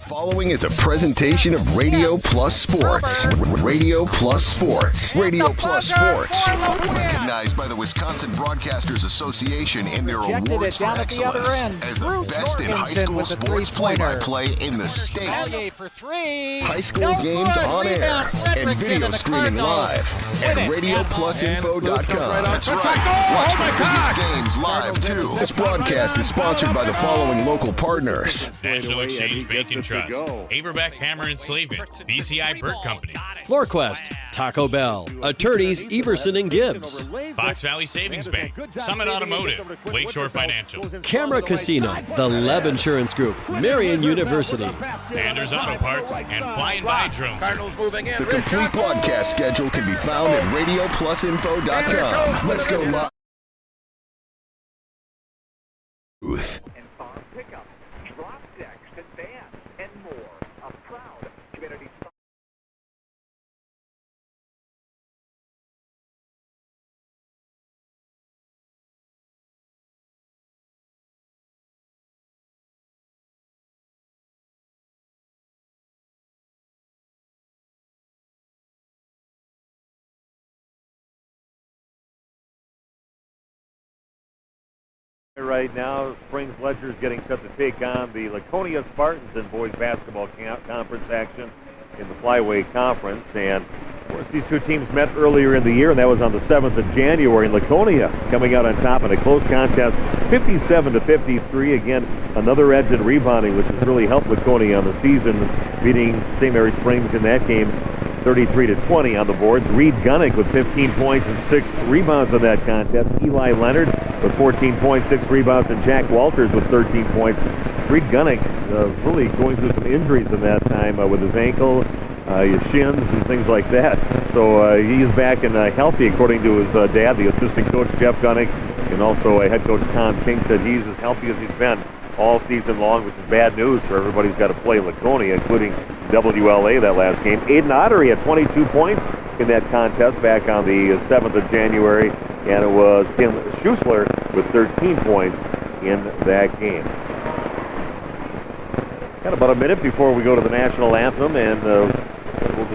Following is a presentation of Radio Plus Sports. Radio Plus Sports. Radio Plus Sports. Recognized by the Wisconsin Broadcasters Association in their awards for excellence as the best in high school sports play-by-play in the state. High school games on air and video streaming live at RadioPlusInfo.com. That's right. Watch the biggest games live, too. This broadcast is sponsored by the following local partners. National Exchange Bank and Trust, Averbeck Hammer and Slavin, BCI Burt Company, FloorQuest, Taco Bell, Attorneys Everson and Gibbs, Fox Valley Savings Bank, Summit Automotive, Lakeshore Financial, Camera Casino, The Leb Insurance Group, Marion University, Anders Auto Parts, and Flying By Drones. The complete broadcast schedule can be found at RadioPlusInfo.com. Let's go live. And farm pickup, drop decks and vans, and more. A proud community sponsor. Right now, Springs Ledger is getting set to take on the Laconia Spartans in boys basketball conference action in the Flyway Conference. And of course, these two teams met earlier in the year, and that was on the 7th of January. And Laconia coming out on top in a close contest, 57-53. Again, another edge in rebounding, which has really helped Laconia on the season, beating St. Mary Springs in that game 33-20 on the boards. Reed Gunnick with 15 points and 6 rebounds in that contest. Eli Leonard with 14 points, 6 rebounds, and Jack Walters with 13 points. Reed Gunnick really going through some injuries in that time with his ankle, his shins, and things like that. So he is back and healthy, according to his dad, the assistant coach, Jeff Gunnick, and also head coach Tom King said he's as healthy as he's been all season long, which is bad news for everybody who's got to play Laconia, including WLA that last game. Aiden Ottery had 22 points in that contest back on the 7th of January, and it was Tim Schussler with 13 points in that game. Got about a minute before we go to the national anthem, and we'll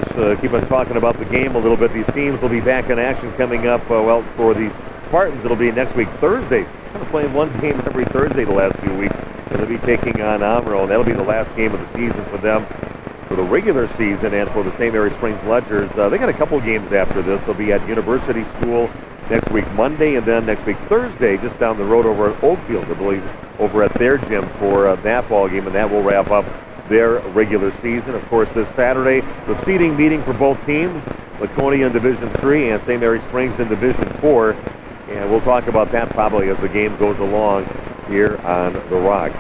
just keep on talking about the game a little bit. These teams will be back in action coming up, well, for the Spartans, it'll be next week, Thursday. Kind of playing one game every Thursday the last few weeks, and they'll be taking on Amro, and that'll be the last game of the season for them for the regular season. And for the St. Mary Springs Ledgers, they got a couple games after this. They'll be at University School next week Monday, and then next week Thursday, just down the road over at Oakfield, I believe, over at their gym for that ball game, and that will wrap up their regular season. Of course, this Saturday, the seeding meeting for both teams, Laconia in Division 3 and St. Mary Springs in Division 4. And we'll talk about that probably as the game goes along here on the Rock.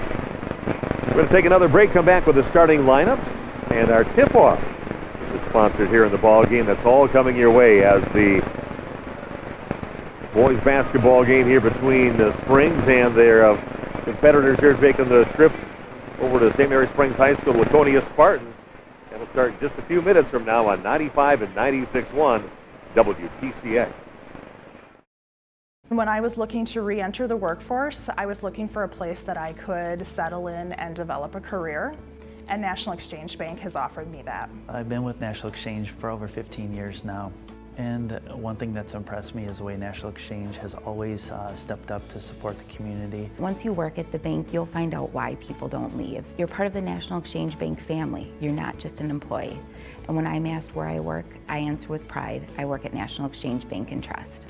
We're going to take another break, come back with the starting lineups, and our tip-off is sponsored here in the ball game. That's all coming your way as the boys basketball game here between the Springs and their competitors here taking the trip over to St. Mary Springs High School, Laconia Spartans. And we'll start in just a few minutes from now on 95 and 96.1 WTCX. When I was looking to re-enter the workforce, I was looking for a place that I could settle in and develop a career, and National Exchange Bank has offered me that. I've been with National Exchange for over 15 years now, and one thing that's impressed me is the way National Exchange has always stepped up to support the community. Once you work at the bank, you'll find out why people don't leave. You're part of the National Exchange Bank family. You're not just an employee. And when I'm asked where I work, I answer with pride. I work at National Exchange Bank and Trust.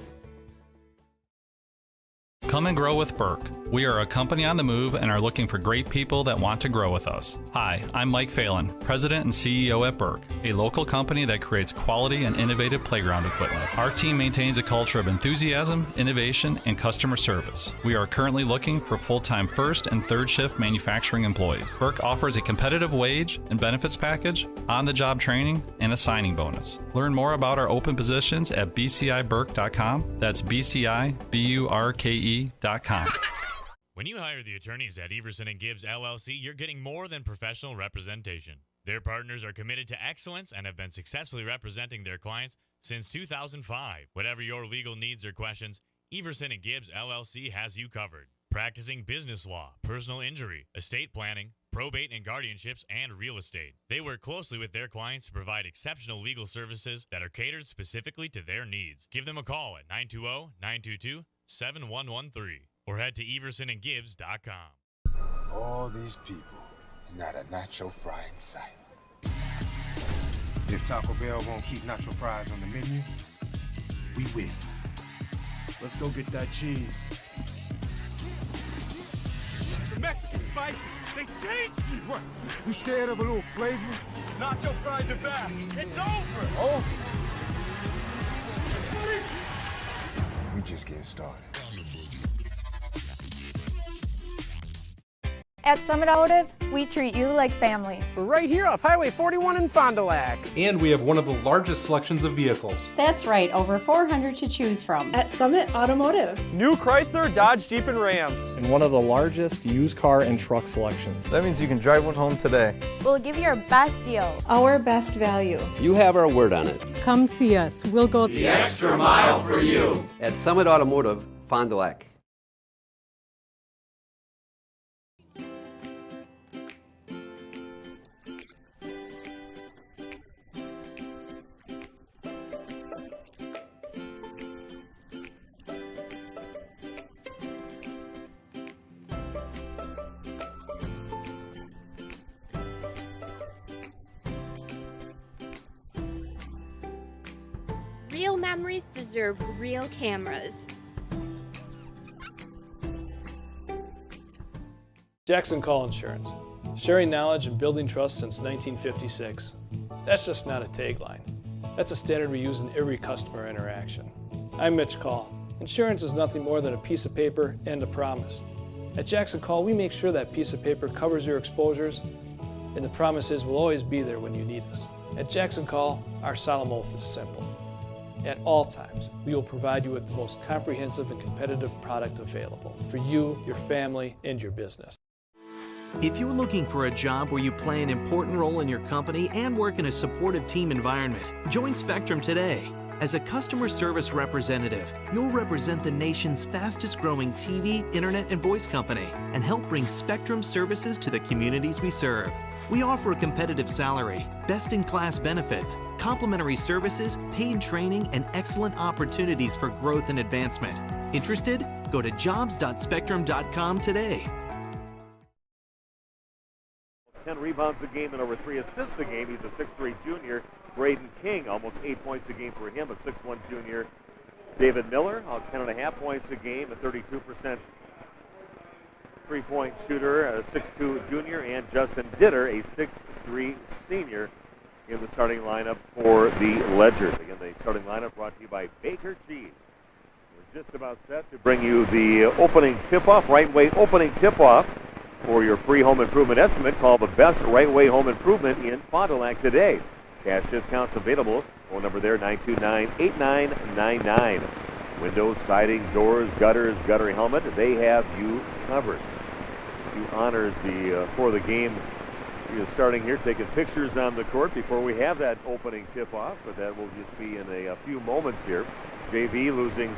Come and grow with Burke. We are a company on the move and are looking for great people that want to grow with us. Hi, I'm Mike Phelan, President and CEO at Burke, a local company that creates quality and innovative playground equipment. Our team maintains a culture of enthusiasm, innovation, and customer service. We are currently looking for full-time first and third shift manufacturing employees. Burke offers a competitive wage and benefits package, on-the-job training, and a signing bonus. Learn more about our open positions at bciburke.com. That's bciburke.com. When you hire the attorneys at Everson and Gibbs LLC, you're getting more than professional representation. Their partners are committed to excellence and have been successfully representing their clients since 2005. Whatever your legal needs or questions, Everson and Gibbs LLC has you covered. practicing business law, personal injury, estate planning, probate and guardianships, and real estate. They work closely with their clients to provide exceptional legal services that are catered specifically to their needs. Give them a call at 920-922-7113 or head to eversonandgibbs.com. All these people, and not a nacho fry in sight. If Taco Bell won't keep nacho fries on the menu, we win. Let's go get that cheese. The Mexican spices, they changed you. What? You scared of a little flavor? Nacho fries are back. It's over. Oh. We just getting started. At Summit Automotive, we treat you like family. We're right here off Highway 41 in Fond du Lac. And we have one of the largest selections of vehicles. That's right, over 400 to choose from. At Summit Automotive. New Chrysler, Dodge, Jeep, and Rams. And one of the largest used car and truck selections. That means you can drive one home today. We'll give you our best deal. Our best value. You have our word on it. Come see us. We'll go the extra mile for you. At Summit Automotive, Fond du Lac. Real memories deserve real cameras. Jackson Call Insurance, sharing knowledge and building trust since 1956. That's just not a tagline. That's a standard we use in every customer interaction. I'm Mitch Call. Insurance is nothing more than a piece of paper and a promise. At Jackson Call, we make sure that piece of paper covers your exposures, and the promise is we'll always be there when you need us. At Jackson Call, our solemn oath is simple. At all times, we will provide you with the most comprehensive and competitive product available for you, your family, and your business. If you're looking for a job where you play an important role in your company and work in a supportive team environment, join Spectrum today. As a customer service representative, you'll represent the nation's fastest growing TV, internet, and voice company and help bring Spectrum services to the communities we serve. We offer a competitive salary, best-in-class benefits, complimentary services, paid training, and excellent opportunities for growth and advancement. Interested? Go to jobs.spectrum.com today. 10 rebounds a game and over 3 assists a game. He's a 6'3 junior. Braden King, almost 8 points a game for him, a 6'1 junior. David Miller, 10.5 points a game, a 32% three-point shooter, a 6'2 junior, and Justin Ditter, a 6'3 senior, in the starting lineup for the Ledgers. Again, the starting lineup brought to you by Baker Cheese. We're just about set to bring you the opening tip-off, Right Way opening tip-off. For your free home improvement estimate, call the best Right Way home improvement in Fond du Lac today. Cash discounts available. Phone number there, 929-8999. Windows, siding, doors, gutters, gutter helmet, they have you covered. You honors for the game is starting here, taking pictures on the court before we have that opening tip-off, but that will just be in a few moments here. JV losing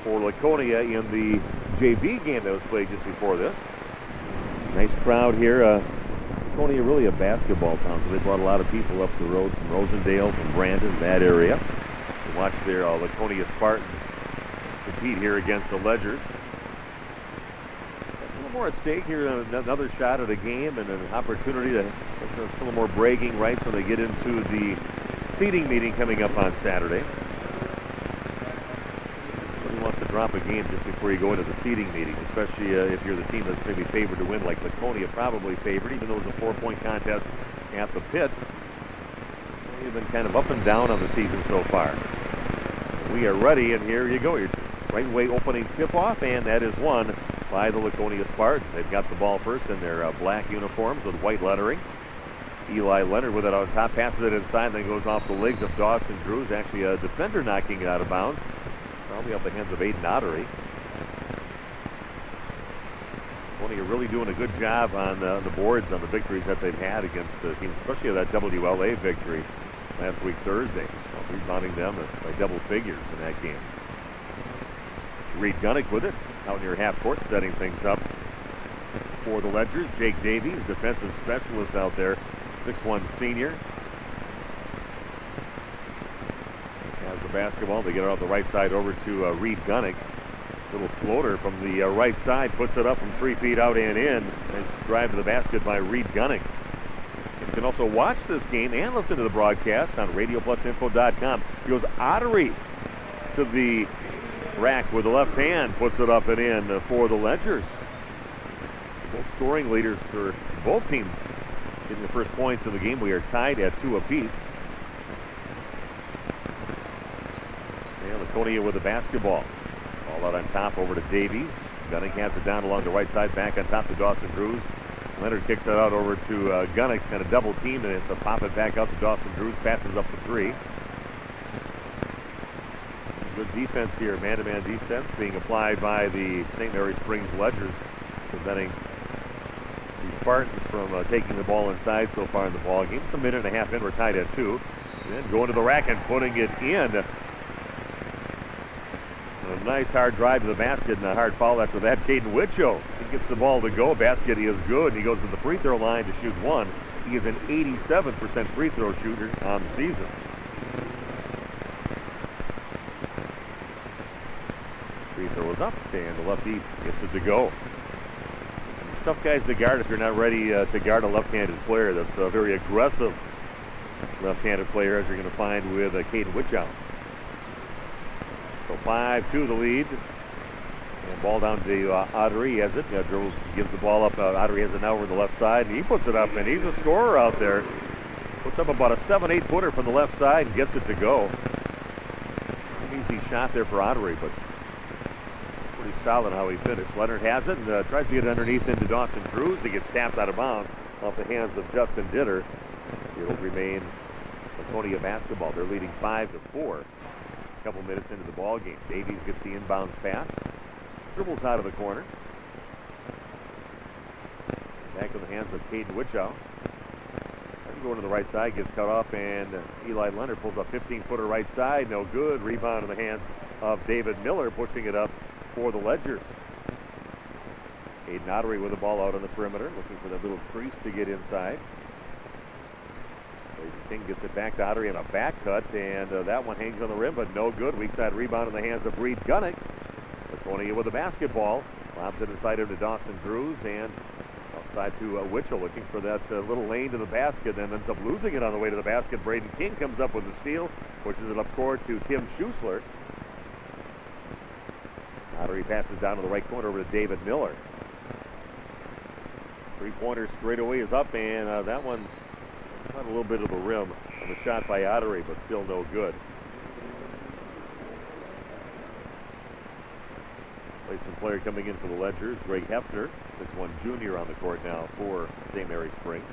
for Laconia in the JV game that was played just before this. Nice crowd here. Laconia really a basketball town, so they brought a lot of people up the road from Rosendale, from Brandon, that area, to watch their Laconia Spartans compete here against the Ledgers. A little more at stake here, another shot at a game and an opportunity to get a little more bragging rights when they get into the seeding meeting coming up on Saturday. Nobody wants to drop a game just before you go into the seeding meeting, especially if you're the team that's maybe favored to win, like Laconia probably favored, even though it was a 4-point contest at the pit. You've been kind of up and down on the season so far. We are ready, and here you go. Your Right Way opening tip-off, and that is won by the Laconia Spartans. They've got the ball first in their black uniforms with white lettering. Eli Leonard with it on top, passes it inside, then goes off the legs of Dawson Drews. Actually, a defender knocking it out of bounds. Probably off the hands of Aiden Ottery. Laconia really doing a good job on the boards on the victories that they've had against the teams, especially that WLA victory last week Thursday. Rebounding them by double figures in that game. Reed Gunnick with it. out near half court setting things up for the Ledgers. Jake Davies, defensive specialist out there, 6'1" senior. Has the basketball. They get it off the right side over to Reed Gunnick. Little floater from the right side, puts it up from 3 feet out and in. Nice drive to the basket by Reed Gunnick. You can also watch this game and listen to the broadcast on RadioPlusInfo.com. Goes Ottery to the rack with the left hand, puts it up and in for the Ledgers. Both scoring leaders for both teams getting the first points of the game. We are tied at 2 apiece. And Laconia with the basketball. Ball out on top over to Davies. Gunnick has it down along the right side, back on top to Dawson Drews. Leonard kicks it out over to Gunnick, kind of double team, and it's a pop it back out to Dawson Drews, passes up the 3. Good defense here, man-to-man defense being applied by the St. Mary Springs Ledgers, preventing the Spartans from taking the ball inside so far in the ball game. It's a minute and a half in, we're tied at 2. And then going to the rack and putting it in. A nice hard drive to the basket and a hard foul after that. Caden Witcho, he gets the ball to go. Basket is good. He goes to the free throw line to shoot 1. He is an 87% free throw shooter on the season. Free throw is up, and the lefty gets it to go. Tough guys to guard if you're not ready to guard a left-handed player. That's a very aggressive left-handed player, as you're going to find with Caden Witchow. So 5-2 the lead. And ball down to Ottery. He has it. Dribbles, gives the ball up. Ottery has it now over the left side. And he puts it up, and he's a scorer out there. Puts up about a 7-8 footer from the left side and gets it to go. An easy shot there for Ottery, but pretty solid how he finished. Leonard has it and tries to get underneath into Dawson Drews. He gets tapped out of bounds off the hands of Justin Ditter. It'll remain Laconia basketball. They're leading 5-4. A couple minutes into the ball game. Davies gets the inbounds pass. Dribbles out of the corner. Back in the hands of Caden Witchow. Going to the right side, gets cut off, and Eli Leonard pulls a 15-footer right side. No good. Rebound in the hands of David Miller, pushing it up for the Ledgers. Aiden Ottery with the ball out on the perimeter, looking for that little crease to get inside. King gets it back to Ottery in a back cut, and that one hangs on the rim, but no good. Weak side rebound in the hands of Reed Gunnick. Laconia with the basketball. Lobs it inside to Dawson Drews, and outside to Witchell, looking for that little lane to the basket, and ends up losing it on the way to the basket. Braden King comes up with the steal, pushes it up court to Tim Schuessler. Ottery passes down to the right corner over to David Miller. Three-pointer straight away is up, and that one got a little bit of the rim on the shot by Ottery, but still no good. Placement player coming in for the Ledgers, Greg Hefner, 6'1" junior on the court now for St. Mary Springs.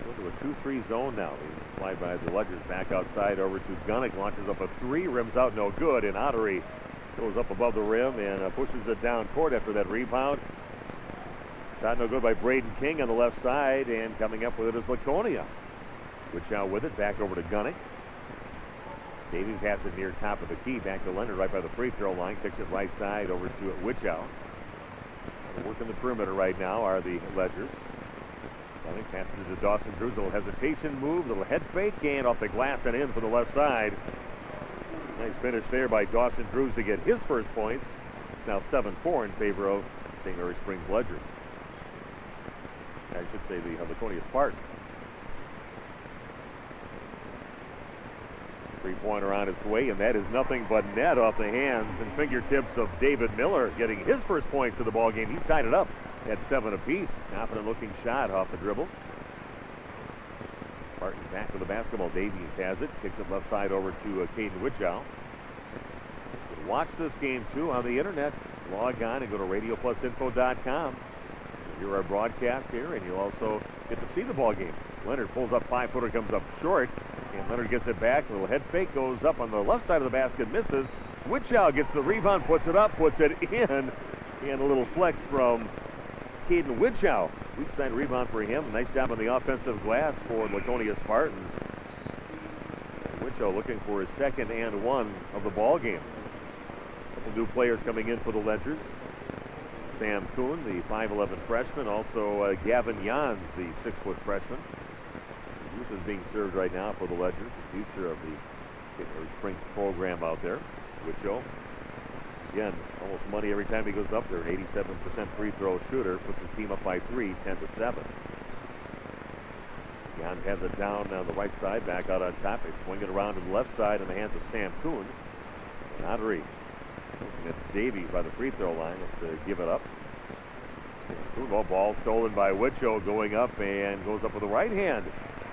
Into a 2-3 zone now. Being applied by the Ledgers. Back outside over to Gunnick, launches up a 3, rims out no good, and Ottery goes up above the rim and pushes it down court after that rebound. Shot no good by Braden King on the left side, and coming up with it is Laconia. Witchow with it, back over to Gunnick. Davies has it near top of the key, back to Leonard right by the free throw line, kicks it right side over to Witchow. Working the perimeter right now are the Ledgers. Gunnick passes it to Dawson Drews, a little hesitation move, a little head fake, and off the glass and in for the left side. Nice finish there by Dawson Drews to get his first points. It's now 7-4 in favor of St. Mary Springs Ledgers. I should say the Laconia Spartans. Three-pointer on its way, and that is nothing but net off the hands and fingertips of David Miller, getting his first points to the ball game. He's tied it up at 7 apiece. Confident-looking shot off the dribble. Spartans back with the basketball. Davies has it, kicks it left side over to Caden Witchow. Watch this game too on the internet. Log on and go to RadioPlusInfo.com. Hear our broadcast here, and you'll also get to see the ball game. Leonard pulls up 5-footer, comes up short, and Leonard gets it back. A little head fake, goes up on the left side of the basket, misses. Witchow gets the rebound, puts it up, puts it in, and a little flex from Caden Witchow. Weak side rebound for him. Nice job on the offensive glass for Laconia Spartans. Witchow looking for his second and one of the ball game. couple new players coming in for the Ledgers. Sam Kuhn, the 5'11 freshman. Also Gavin Jans, the 6-foot freshman. Youth is being served right now for the Ledgers, the future of the spring program out there. Wicho, again, almost money every time he goes up there. An 87% free throw shooter, puts his team up by 3, 10-7. Jans has it down on the right side, back out on top. They swing it around to the left side in the hands of Sam Kuhn. And Audrey looking at Davies by the free throw line to give it up. Ball stolen by Wicho, going up and goes up with the right hand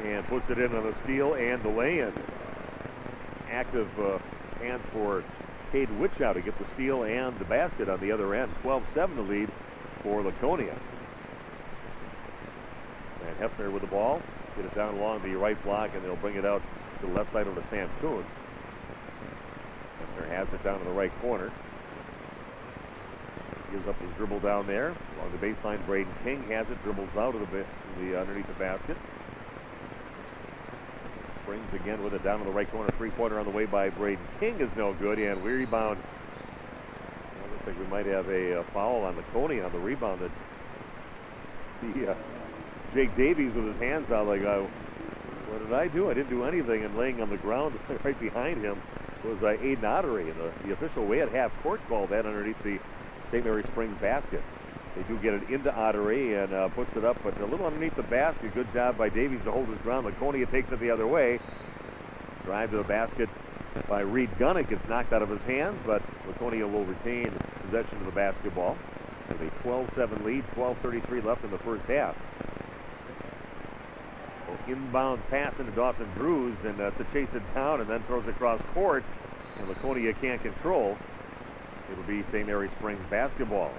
and puts it in on the steal and the lay-in. Active hands for Cade Wichow to get the steal and the basket on the other end. 12-7 the lead for Laconia. And Hefner with the ball. Get it down along the right block, and they'll bring it out to the left side over to Sam Kuhn. Hefner has it down in the right corner. Gives up his dribble down there. Along the baseline, Braden King has it, dribbles out of the underneath the basket. Springs again with it down in the right corner. Three-pointer on the way by Braden King is no good, and rebound. Well, looks like we might have a foul on Laconia on the rebound. That Jake Davies with his hands out like, what did I do? I didn't do anything. And laying on the ground right behind him was Aiden Ottery. And the official way at half court called that underneath the St. Mary Springs basket. They do get it into Ottery and puts it up, but a little underneath the basket. Good job by Davies to hold his ground. Laconia takes it the other way. Drive to the basket by Reed Gunnick. It's knocked out of his hands, but Laconia will retain possession of the basketball. With a 12-7 lead, 12:33 left in the first half. Inbound pass into Dawson Drews, and to chase it down and then throws it across court, and Laconia can't control. It'll be St. Mary Springs basketball.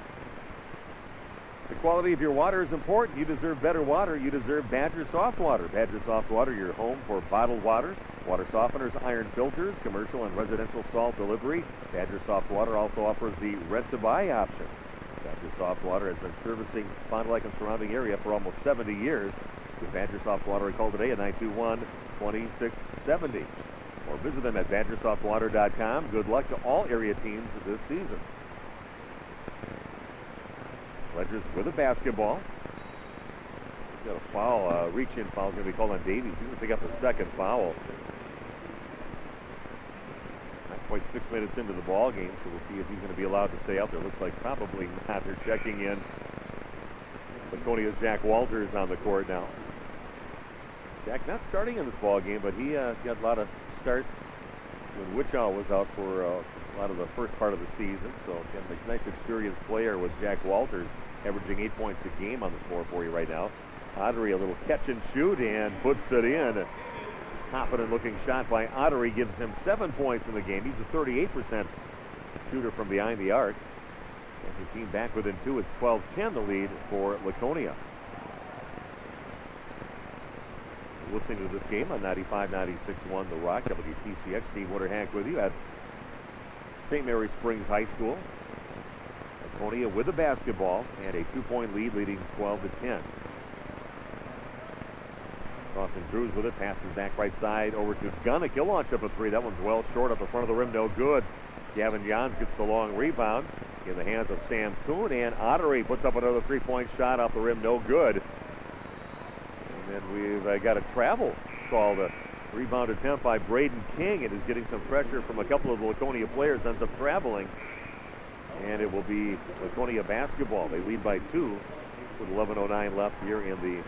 The quality of your water is important. You deserve better water. You deserve Badger Soft Water. Badger Soft Water, your home for bottled water, water softeners, iron filters, commercial and residential salt delivery. Badger Soft Water also offers the rent-to-buy option. Badger Soft Water has been servicing Fond du Lac and surrounding area for almost 70 years. With Badger Soft Water, call today at 921-2670. Or visit them at badgersoftwater.com. Good luck to all area teams this season. Ledgers with a basketball. He's got a foul, reach-in foul is going to be called on Davies. He's going to pick up a second foul. Not quite 6 minutes into the ball game, so we'll see if he's going to be allowed to stay out there. Looks like probably not. They're checking in. Laconia's Jack Walters on the court now. Jack not starting in this ball game, but he got a lot of starts when Wichow was out for a lot of the first part of the season. So again, a nice experienced player with Jack Walters, averaging 8 points a game on the floor for you right now. Ottery, a little catch and shoot, and puts it in. Confident looking shot by Ottery gives him 7 points in the game. He's a 38% shooter from behind the arc. And his team back within 2. It's 12-10 the lead for Laconia. Listening to this game on 95-96-1 The Rock, WTCX. Steve Winterhank with you at St. Mary Springs High School. Laconia with the basketball and a 2-point lead, leading 12-10. Dawson Drews with it, passes back right side over to Gunnick. He'll launch up a 3. That one's well short at the front of the rim, no good. Gavin Jans gets the long rebound in the hands of Sam Kuhn, and Ottery puts up another 3-point shot off the rim, no good. And then we've got a travel called. A rebound attempt by Braden King. It is getting some pressure from a couple of the Laconia players, ends up traveling. And it will be Laconia basketball. They lead by 2 with 11:09 left here in the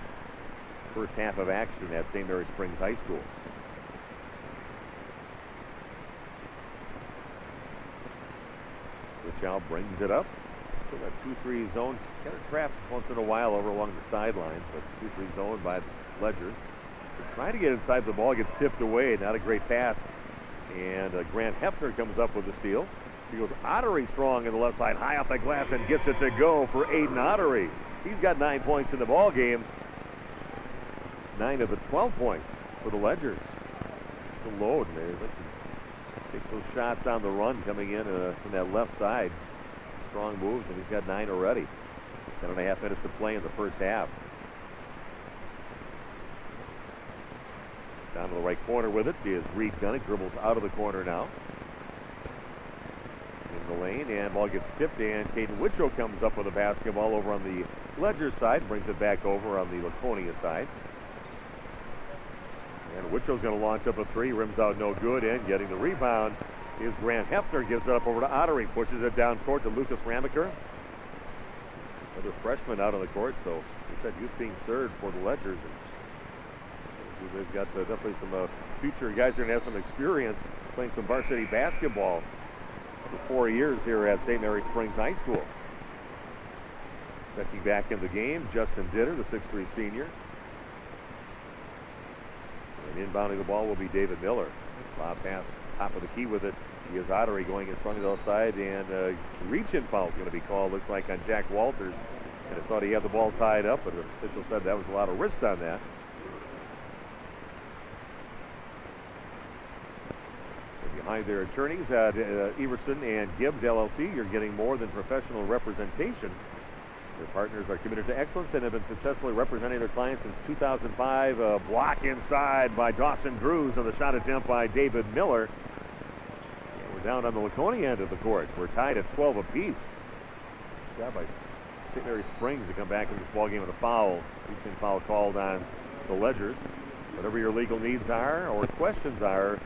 first half of action at St. Mary Springs High School. Wichow brings it up. So that 2-3 zone kind of trapped once in a while over along the sidelines, but 2-3 zone by the Ledgers. They're trying to get inside the ball, gets tipped away. Not a great pass. And Grant Hefner comes up with the steal. He goes Ottery strong in the left side, high off the glass, and gets it to go for Aiden Ottery. He's got 9 points in the ball game. 9 of the 12 points for the Ledgers. The load, and they take those shots on the run coming in from that left side. Strong moves, and he's got 9 already. 10.5 minutes to play in the first half. Down to the right corner with it is Reed Gunnick. Dribbles out of the corner now. in the lane, and ball gets tipped, and Caden Wichow comes up with a basketball over on the Ledger side, brings it back over on the Laconia side. And Wichow's going to launch up a three, rims out no good, and getting the rebound is Grant Hefner, gives it up over to Ottery, pushes it down court to Lucas Ramaker. Another freshman out on the court, so he said youth being served for the Ledgers. And they've got definitely some future guys are going to have some experience playing some varsity basketball for 4 years here at St. Mary Springs High School. Checking back in the game, Justin Ditter, the 6'3 senior. And inbounding the ball will be David Miller. Lob pass, top of the key with it. He is Ottery going in front of the outside, and reach-in foul is going to be called, looks like, on Jack Walters. And I thought he had the ball tied up, but the official said that was a lot of wrist on that. And behind their attorneys, Everson and Gibbs LLC, you're getting more than professional representation. Their partners are committed to excellence and have been successfully representing their clients since 2005. A block inside by Dawson Drews on the shot attempt by David Miller. And we're down on the Laconia end of the court. We're tied at 12 apiece. Good job by St. Mary Springs to come back in this ball game with a foul. Reaching foul called on the Ledgers. Whatever your legal needs are or questions are,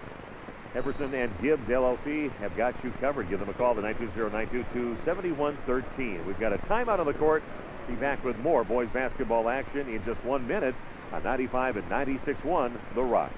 Everson and Gibbs LLC have got you covered. Give them a call to 920-922-7113. We've got a timeout on the court. Be back with more boys basketball action in just 1 minute on 95 and 96.1 The Rock.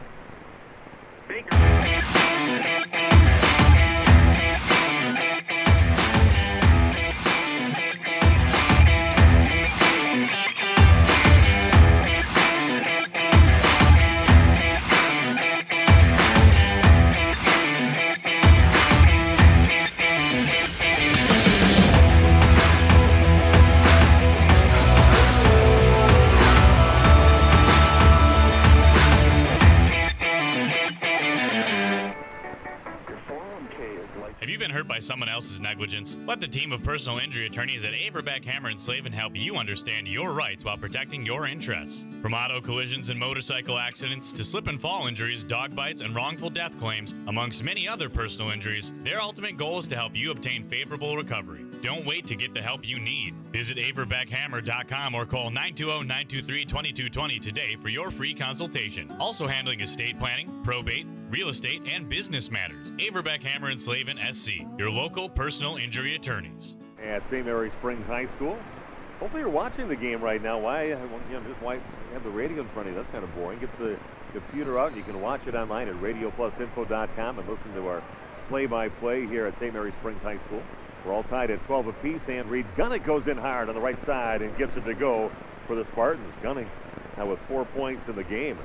Have you been hurt by someone else's negligence? Let the team of personal injury attorneys at Averbeck, Hammer & Slavin help you understand your rights while protecting your interests. From auto collisions and motorcycle accidents to slip and fall injuries, dog bites, and wrongful death claims, amongst many other personal injuries, their ultimate goal is to help you obtain favorable recovery. Don't wait to get the help you need. Visit averbeckhammer.com or call 920-923-2220 today for your free consultation. Also handling estate planning, probate, real estate, and business matters. Averbeck, Hammer & Slavin, SC, your local personal injury attorneys. At St. Mary Springs High School. Hopefully you're watching the game right now. Why have the radio in front of you? That's kind of boring. Get the computer out and you can watch it online at radioplusinfo.com and listen to our play-by-play here at St. Mary Springs High School. We're all tied at 12 apiece, and Reed Gunnick goes in hard on the right side and gets it to go for the Spartans. Gunnick now with 4 points in the game.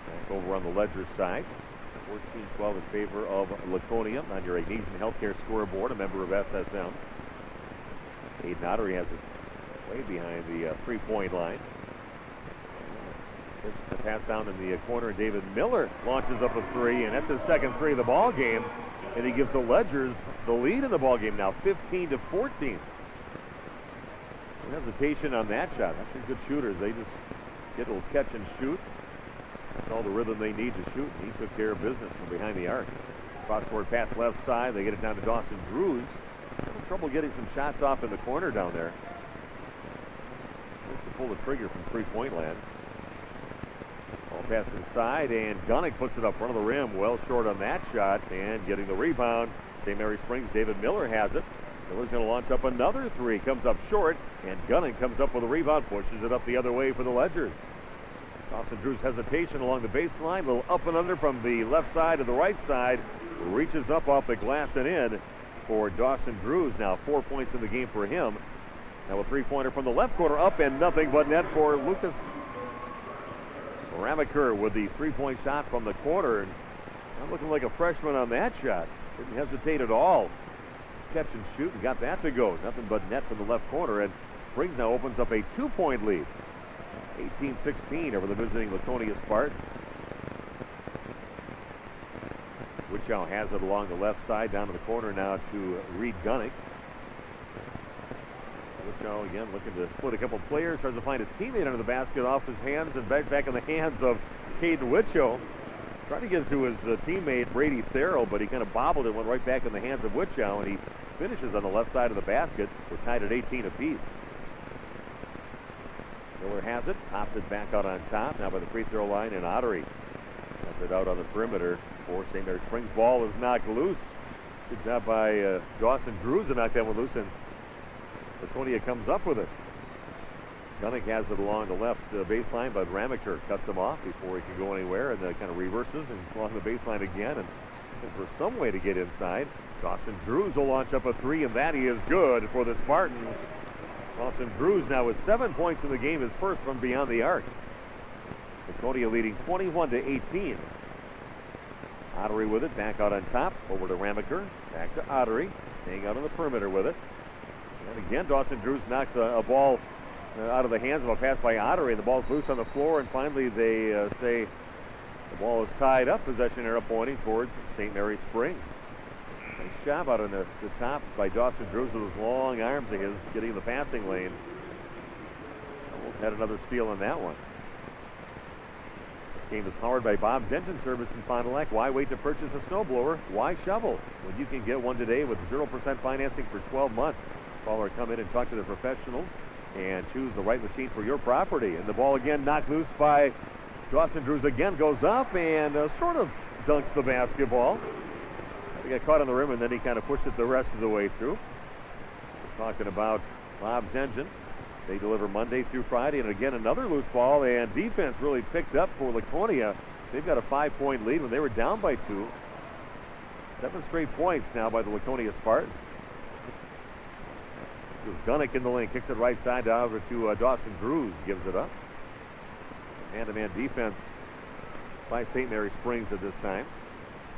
Back over on the Ledger side. 14-12 in favor of Laconia on your Agnesian Healthcare scoreboard, a member of SSM. Aiden Ottery has it way behind the three-point line. The pass down in the corner, and David Miller launches up a three, and that's his second three of the ball game, and he gives the Ledgers the lead in the ball game now, 15-14. No hesitation on that shot. That's some good shooters. They just get a little catch and shoot. That's all the rhythm they need to shoot, and he took care of business from behind the arc. Cross-court pass left side. They get it down to Dawson Drews. Having trouble getting some shots off in the corner down there. Just to pull the trigger from three-point land. Ball pass inside, and Gunnick puts it up front of the rim, well short on that shot, and getting the rebound. St. Mary Springs, David Miller has it. Miller's going to launch up another three, comes up short, and Gunnick comes up with a rebound, pushes it up the other way for the Ledgers. Dawson Drews hesitation along the baseline, a little up and under from the left side to the right side, reaches up off the glass and in for Dawson Drews. Now 4 points in the game for him. Now a three-pointer from the left corner, up and nothing but net for Lucas Ramaker with the three-point shot from the corner. Not looking like a freshman on that shot. Didn't hesitate at all. Catch and shoot and got that to go. Nothing but net from the left corner, and Springs now opens up a 2-point lead. 18-16 over the visiting Laconia Spartans. Wichow has it along the left side, down to the corner now to Reed Gunnick. Wichow again looking to split a couple players, tries to find his teammate under the basket, off his hands and back in the hands of Caden Wichow. Tried to get it to his teammate Brady Therrell, but he kind of bobbled it, went right back in the hands of Wichow, and he finishes on the left side of the basket. We're tied at 18 apiece. Miller has it, pops it back out on top, now by the free throw line, and Ottery has it out on the perimeter for St. Mary Springs. Ball is knocked loose. Good job by Dawson Drews to knock that one loose, and Laconia comes up with it. Gunnick has it along the left baseline, but Ramaker cuts him off before he can go anywhere, and then kind of reverses and along the baseline again, and for some way to get inside. Dawson Drews will launch up a three, and that is good for the Spartans. Dawson Drews now with 7 points in the game, his first from beyond the arc. Laconia leading 21-18. Ottery with it, back out on top, over to Ramaker, back to Ottery, staying out on the perimeter with it. And again, Dawson Drews knocks a ball out of the hands of a pass by Ottery, and the ball's loose on the floor, and finally they say the ball is tied up. Possession arrow pointing towards St. Mary Springs. Nice job out on the top by Dawson Drews with his long arms of his, getting in the passing lane. Almost had another steal on that one. This game is powered by Bob's Engine Service in Fond du Lac. Why wait to purchase a snowblower? Why shovel when you can get one today with 0% financing for 12 months? Call or come in and talk to the professionals and choose the right machine for your property. And the ball again knocked loose by Dawson Drews, again goes up and sort of dunks the basketball. He got caught on the rim, and then he kind of pushed it the rest of the way through. We're talking about Bob's Engine. They deliver Monday through Friday, and again another loose ball, and defense really picked up for Laconia. They've got a 5-point lead when they were down by 2. 7 straight points now by the Laconia Spartans. Gunnick in the lane, kicks it right side over to Dawson Drews, gives it up. Man-to-man defense by St. Mary Springs at this time.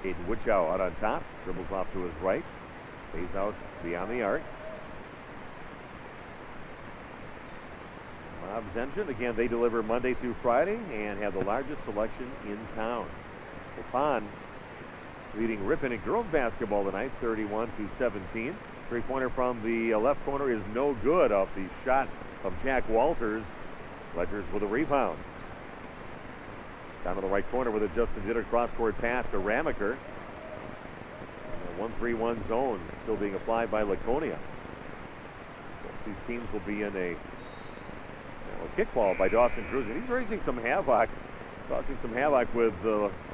Caden Wichow out on top, dribbles off to his right, stays out beyond the arc. Bob's Engine, again, they deliver Monday through Friday and have the largest selection in town. Pond leading Ripon in girls basketball tonight, 31-17. Three-pointer from the left corner is no good off the shot of Jack Walters. Ledgers with a rebound. Down to the right corner with a Justin Jitter cross-court pass to Ramaker. 1-3-1 zone still being applied by Laconia. Both these teams will be in a kickball by Dawson Drews, and he's raising some havoc. Causing some havoc with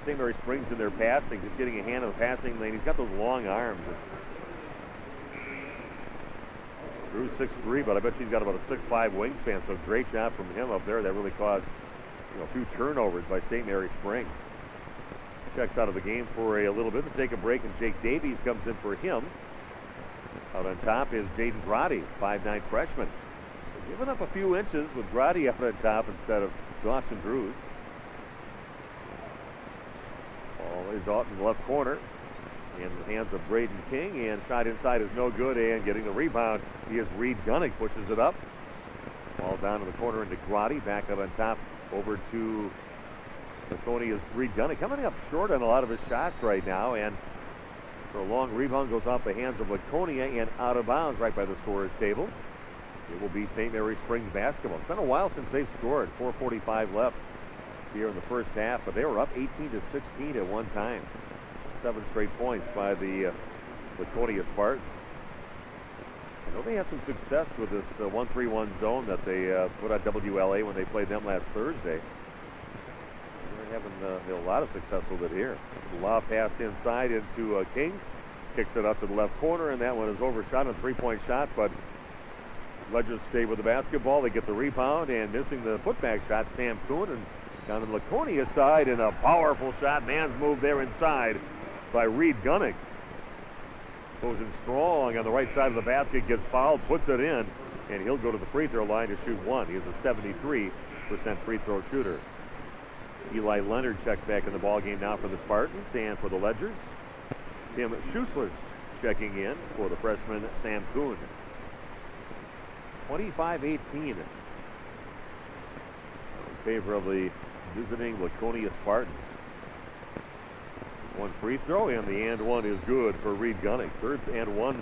St. Mary Springs in their passing, just getting a hand on the passing lane. He's got those long arms. Drews 6'3", but I bet he's got about a 6'5" wingspan, so great job from him up there. That really caused a few turnovers by St. Mary Springs. Checks out of the game for a little bit to take a break, and Jake Davies comes in for him. Out on top is Jaden Grotti, 5'9" freshman. Giving up a few inches with Grotti up on top instead of Dawson Drews. Ball is out in the left corner in the hands of Braden King, and shot inside is no good, and getting the rebound he is Reed Gunnick, pushes it up. Ball down in the corner into Grotti, back up on top over to Laconia's Reed Gunnick, coming up short on a lot of his shots right now, and for a long rebound goes off the hands of Laconia and out of bounds right by the scorer's table. It will be St. Mary Springs basketball. It's been a while since they've scored. 4:45 left here in the first half, but they were up 18-16 at one time. 7 straight points by the Laconia Spartans. I know they had some success with this 1-3-1 zone that they put on WLA when they played them last Thursday. They're having a lot of success with it here. The lob pass inside into King. Kicks it up to the left corner, and that one is overshot on a 3-point shot, but Ledgers stay with the basketball. They get the rebound, and missing the putback shot, Sam Kuhn, and down on the Laconia side, and a powerful shot. Man's move there inside by Reed Gunnick. Goes in strong on the right side of the basket, gets fouled, puts it in, and he'll go to the free throw line to shoot one. He is a 73% free throw shooter. Eli Leonard checks back in the ball game now for the Spartans, and for the Ledgers, Tim Schussler checking in for the freshman Sam Kuhn. 25-18 in favor of the visiting Laconia Spartans. One free throw, and the and one is good for Reed Gunnick. Third and one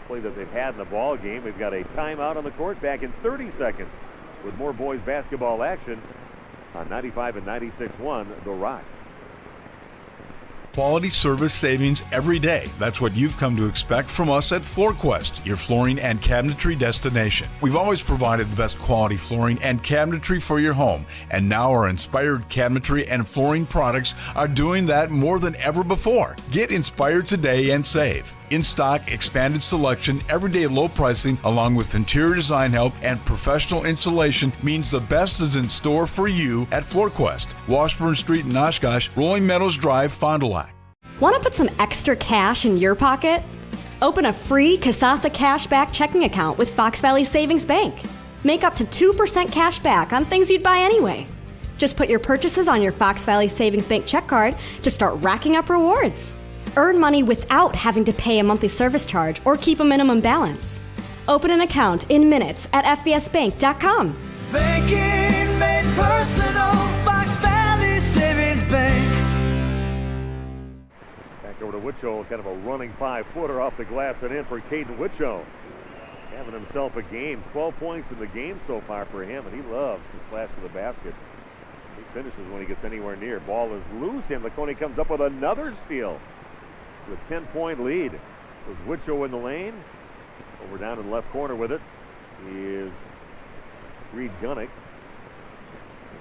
play that they've had in the ball game. We've got a timeout on the court, back in 30 seconds with more boys basketball action on 95 and 96.1 The Rock. Quality service savings every day. That's what you've come to expect from us at FloorQuest, your flooring and cabinetry destination. We've always provided the best quality flooring and cabinetry for your home, and now our inspired cabinetry and flooring products are doing that more than ever before. Get inspired today and save. In-stock, expanded selection, everyday low pricing, along with interior design help and professional installation means the best is in store for you at FloorQuest, Washburn Street in Oshkosh, Rolling Meadows Drive, Fond du Lac. Want to put some extra cash in your pocket? Open a free Kasasa Cashback checking account with Fox Valley Savings Bank. Make up to 2% cash back on things you'd buy anyway. Just put your purchases on your Fox Valley Savings Bank check card to start racking up rewards. Earn money without having to pay a monthly service charge or keep a minimum balance. Open an account in minutes at fvsbank.com. Banking made personal, Fox Valley Savings Bank. Back over to Wicho, kind of a running 5-footer off the glass and in for Caden Wicho. Having himself a game, 12 points in the game so far for him, and he loves to slash to the basket. He finishes when he gets anywhere near. Ball is loose, and Laconia comes up with another steal. With a 10-point lead. With Wicho in the lane. Over down in the left corner with it is Reed Gunnick.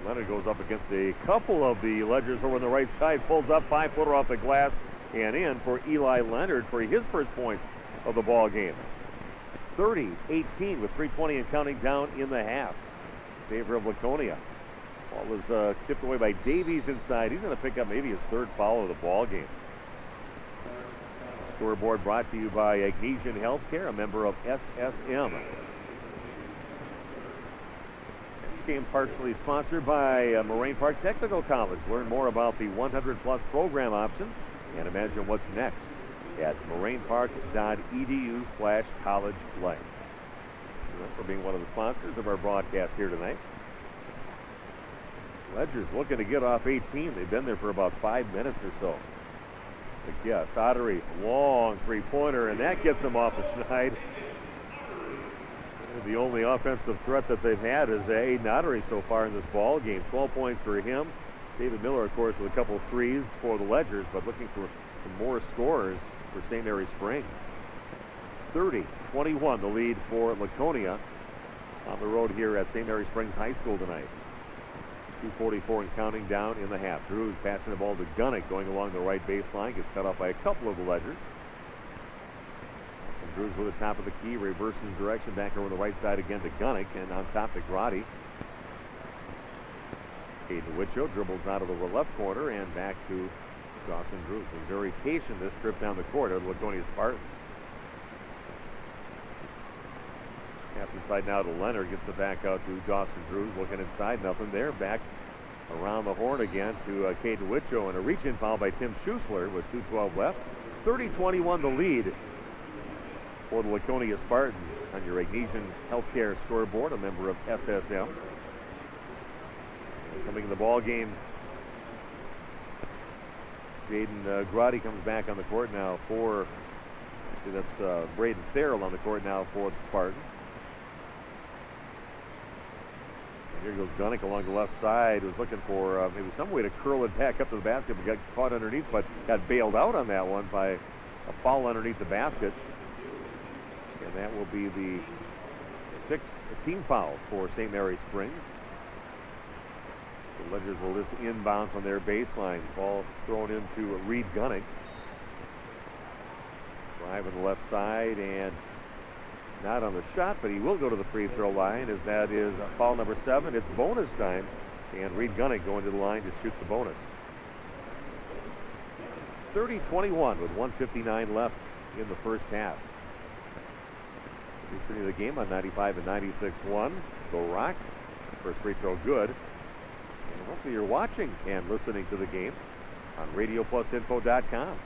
Leonard goes up against a couple of the Ledgers over on the right side. Pulls up, 5-footer off the glass and in for Eli Leonard for his first points of the ball game. 30-18 with 3:20 and counting down in the half. In favor of Laconia. Ball was tipped away by Davies inside. He's going to pick up maybe his third foul of the ball game. Scoreboard brought to you by Agnesian Healthcare, a member of SSM. This game partially sponsored by Moraine Park Technical College. Learn more about the 100-plus program options and imagine what's next at morainepark.edu/collegeplay. For being one of the sponsors of our broadcast here tonight. Ledgers looking to get off 18. They've been there for about 5 minutes or so. Yes, Ottery, long three-pointer, and that gets them off the schneid. The only offensive threat that they've had is Aiden Ottery so far in this ball game. 12 points for him. David Miller, of course, with a couple of threes for the Ledgers, but looking for some more scorers for St. Mary Springs. 30-21, the lead for Laconia on the road here at St. Mary Springs High School tonight. 2:44 and counting down in the half. Drews passing the ball to Gunnick going along the right baseline. Gets cut off by a couple of the Ledgers. And Drews with the top of the key. Reverses direction back over the right side again to Gunnick. And on top to Grotti. Caden Wicho dribbles out of the left corner and back to Dawson Drews. He's very patient this trip down the court of the Laconia Spartans. Pass inside now to Leonard. Gets the back out to Dawson Drews. Looking inside. Nothing there. Back around the horn again to Caden Wicho. And a reach-in foul by Tim Schussler with 2:12 left. 30-21 the lead for the Laconia Spartans on your Agnesian Healthcare scoreboard. A member of SSM. And coming in the ball game, Jaden Grotti comes back on the court now for, that's Braden Farrell on the court now for the Spartans. Here goes Gunnick along the left side. Was looking for maybe some way to curl it back up to the basket, but got caught underneath, but got bailed out on that one by a foul underneath the basket. And that will be the 6th team foul for St. Mary Springs. The Ledgers will just inbounds on their baseline. Ball thrown into Reed Gunnick. Drive on the left side and not on the shot, but he will go to the free throw line as that is foul number 7. It's bonus time, and Reed Gunnick going to the line to shoot the bonus. 30-21 with 1:59 left in the first half. Listening to the game on 95 and 96.1. Go Rock. First free throw good. And hopefully you're watching and listening to the game on RadioPlusInfo.com.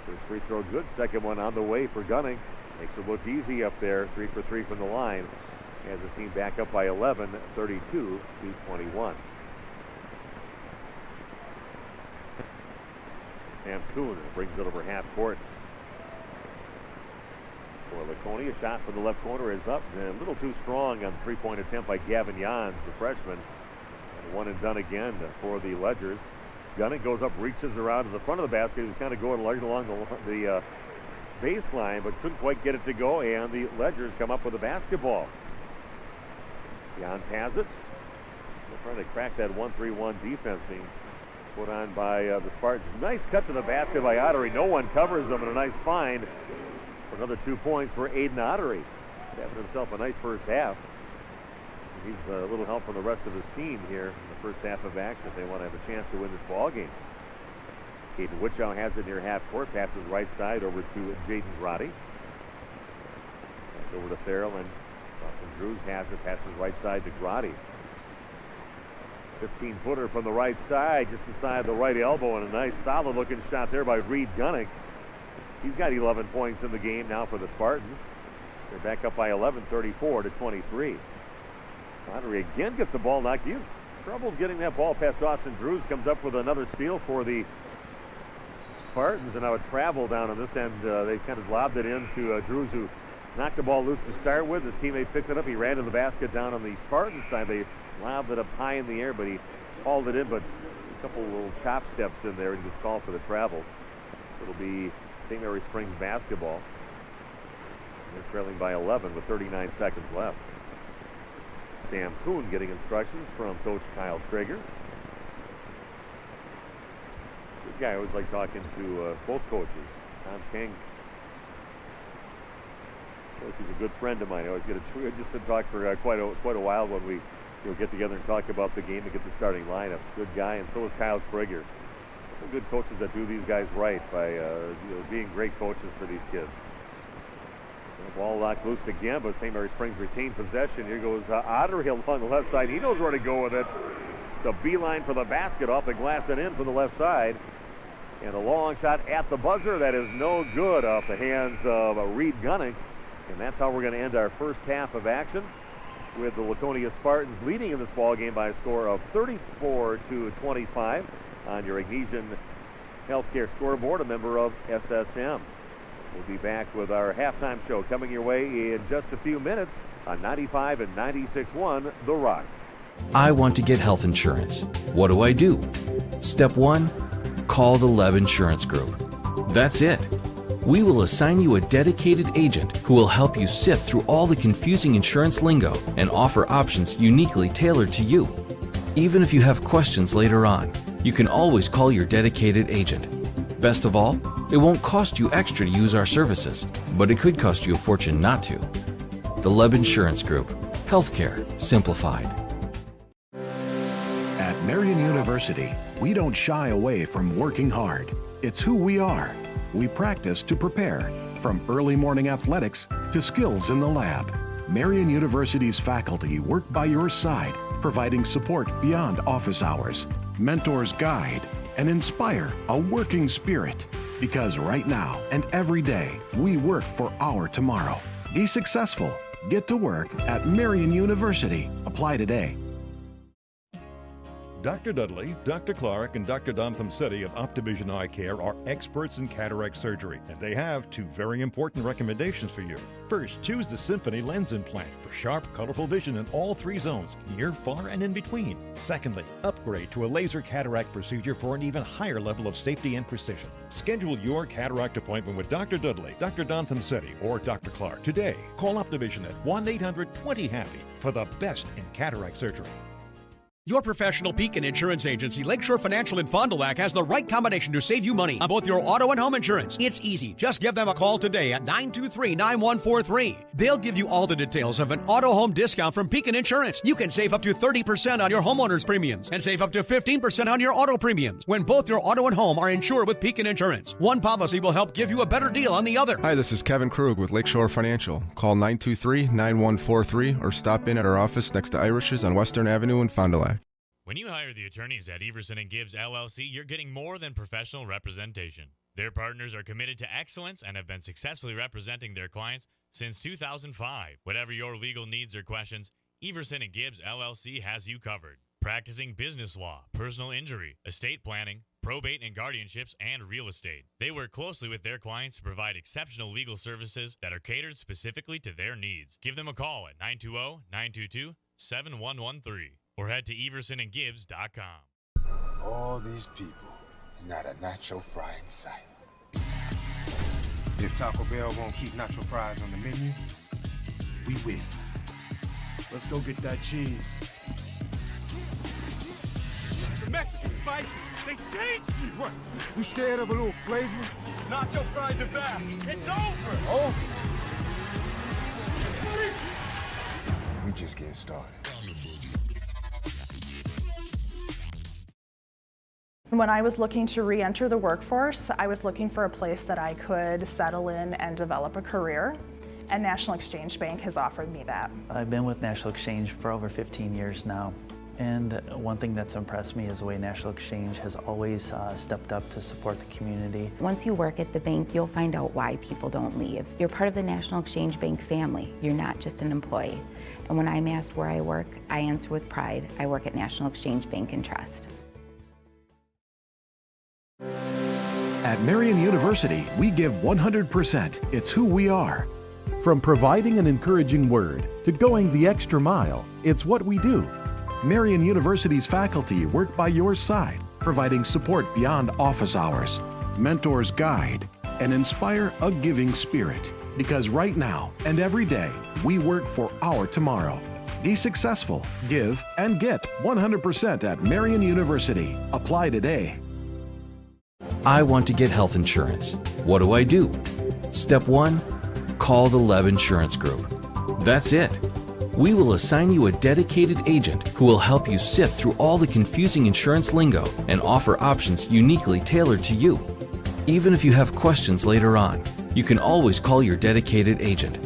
First free throw good. Second one on the way for Gunnick. Makes it look easy up there. 3 for 3 from the line. Has the team back up by 11, 32-21. Sam Kuhn brings it over half court. For Laconia, shot from the left corner is up. And a little too strong on the three-point attempt by Gavin Jans, the freshman. And one and done again for the Ledgers. Gunning goes up, reaches around to the front of the basket. He was kind of going along the baseline, but couldn't quite get it to go, and the Ledgers come up with a basketball. Jan has it. They're trying to crack that 1-3-1 defense being put on by the Spartans. Nice cut to the basket by Ottery. No one covers them, and a nice find for another 2 points for Aiden Ottery. He's having himself a nice first half. He's a little help from the rest of his team here in the first half of action if they want to have a chance to win this ball game. Caden Witchow has it near half court, passes right side over to Jaden Grotti. Over to Farrell, and Austin Drews has it, passes right side to Grotti. 15-footer from the right side, just inside the right elbow, and a nice solid-looking shot there by Reed Gunnick. He's got 11 points in the game now for the Spartans. They're back up by 11, 34-23. Ottery again gets the ball knocked. He's trouble getting that ball past Austin Drews. Comes up with another steal for the Spartans, and now a travel down on this end. They kind of lobbed it into Drews, who knocked the ball loose to start with. His teammate picked it up. He ran to the basket down on the Spartan side. They lobbed it up high in the air, but he hauled it in. But a couple little chop steps in there, and he was called for the travel. It'll be St. Mary Springs basketball. They're trailing by 11 with 39 seconds left. Sam Kuhn getting instructions from Coach Kyle Traeger. Good guy. I always like talking to both coaches. Tom King. Coach is a good friend of mine. I always get just to talk for quite a while when we get together and talk about the game and get the starting lineup. Good guy, and so is Kyle Traeger. Some good coaches that do these guys right by being great coaches for these kids. The ball locked loose again, but St. Mary Springs retained possession. Here goes Ottery along the left side. He knows where to go with it. The beeline for the basket, off the glass and in from the left side. And a long shot at the buzzer. That is no good, off the hands of Reed Gunnick. And that's how we're going to end our first half of action, with the Laconia Spartans leading in this ball game by a score of 34-25 on your Ignesian Healthcare scoreboard, a member of SSM. We'll be back with our halftime show coming your way in just a few minutes on 95 and 96.1 The Rock. I want to get health insurance. What do? Step 1, call the Leb Insurance Group. That's it. We will assign you a dedicated agent who will help you sift through all the confusing insurance lingo and offer options uniquely tailored to you. Even if you have questions later on, you can always call your dedicated agent. Best of all, it won't cost you extra to use our services, but it could cost you a fortune not to. The Leb Insurance Group. Healthcare simplified. At Marian University, we don't shy away from working hard. It's who we are. We practice to prepare, from early morning athletics to skills in the lab. Marian University's faculty work by your side, providing support beyond office hours. Mentors guide and inspire a working spirit. Because right now and every day, we work for our tomorrow. Be successful. Get to work at Marian University. Apply today. Dr. Dudley, Dr. Clark, and Dr. Don Thomsetti of Optivision Eye Care are experts in cataract surgery, and they have 2 very important recommendations for you. First, choose the Symphony lens implant for sharp, colorful vision in all 3 zones, near, far, and in between. Secondly, upgrade to a laser cataract procedure for an even higher level of safety and precision. Schedule your cataract appointment with Dr. Dudley, Dr. Don Thomsetti, or Dr. Clark today. Call Optivision at 1-800-20-HAPPY for the best in cataract surgery. Your professional Pekin Insurance Agency, Lakeshore Financial in Fond du Lac, has the right combination to save you money on both your auto and home insurance. It's easy. Just give them a call today at 923-9143. They'll give you all the details of an auto home discount from Pekin Insurance. You can save up to 30% on your homeowner's premiums and save up to 15% on your auto premiums when both your auto and home are insured with Pekin Insurance. One policy will help give you a better deal on the other. Hi, this is Kevin Krug with Lakeshore Financial. Call 923-9143 or stop in at our office next to Irish's on Western Avenue in Fond du Lac. When you hire the attorneys at Everson & Gibbs LLC, you're getting more than professional representation. Their partners are committed to excellence and have been successfully representing their clients since 2005. Whatever your legal needs or questions, Everson & Gibbs LLC has you covered. Practicing business law, personal injury, estate planning, probate and guardianships, and real estate. They work closely with their clients to provide exceptional legal services that are catered specifically to their needs. Give them a call at 920-922-7113. Or head to eversonandgibbs.com. all these people and not a nacho fry in sight. If Taco Bell won't keep nacho fries on the menu, we win. Let's go get that cheese. The Mexican spices, they changed you. You scared of a little flavor? Nacho fries are back. It's over. Oh. We just getting started. When I was looking to re-enter the workforce, I was looking for a place that I could settle in and develop a career, and National Exchange Bank has offered me that. I've been with National Exchange for over 15 years now, and one thing that's impressed me is the way National Exchange has always stepped up to support the community. Once you work at the bank, you'll find out why people don't leave. You're part of the National Exchange Bank family. You're not just an employee. And when I'm asked where I work, I answer with pride. I work at National Exchange Bank and Trust. At Marian University, we give 100%. It's who we are. From providing an encouraging word to going the extra mile, it's what we do. Marian University's faculty work by your side, providing support beyond office hours, mentors guide, and inspire a giving spirit. Because right now and every day, we work for our tomorrow. Be successful, give, and get 100% at Marian University. Apply today. I want to get health insurance. What do I do? Step 1, call the Leb Insurance Group. That's it. We will assign you a dedicated agent who will help you sift through all the confusing insurance lingo and offer options uniquely tailored to you. Even if you have questions later on, you can always call your dedicated agent.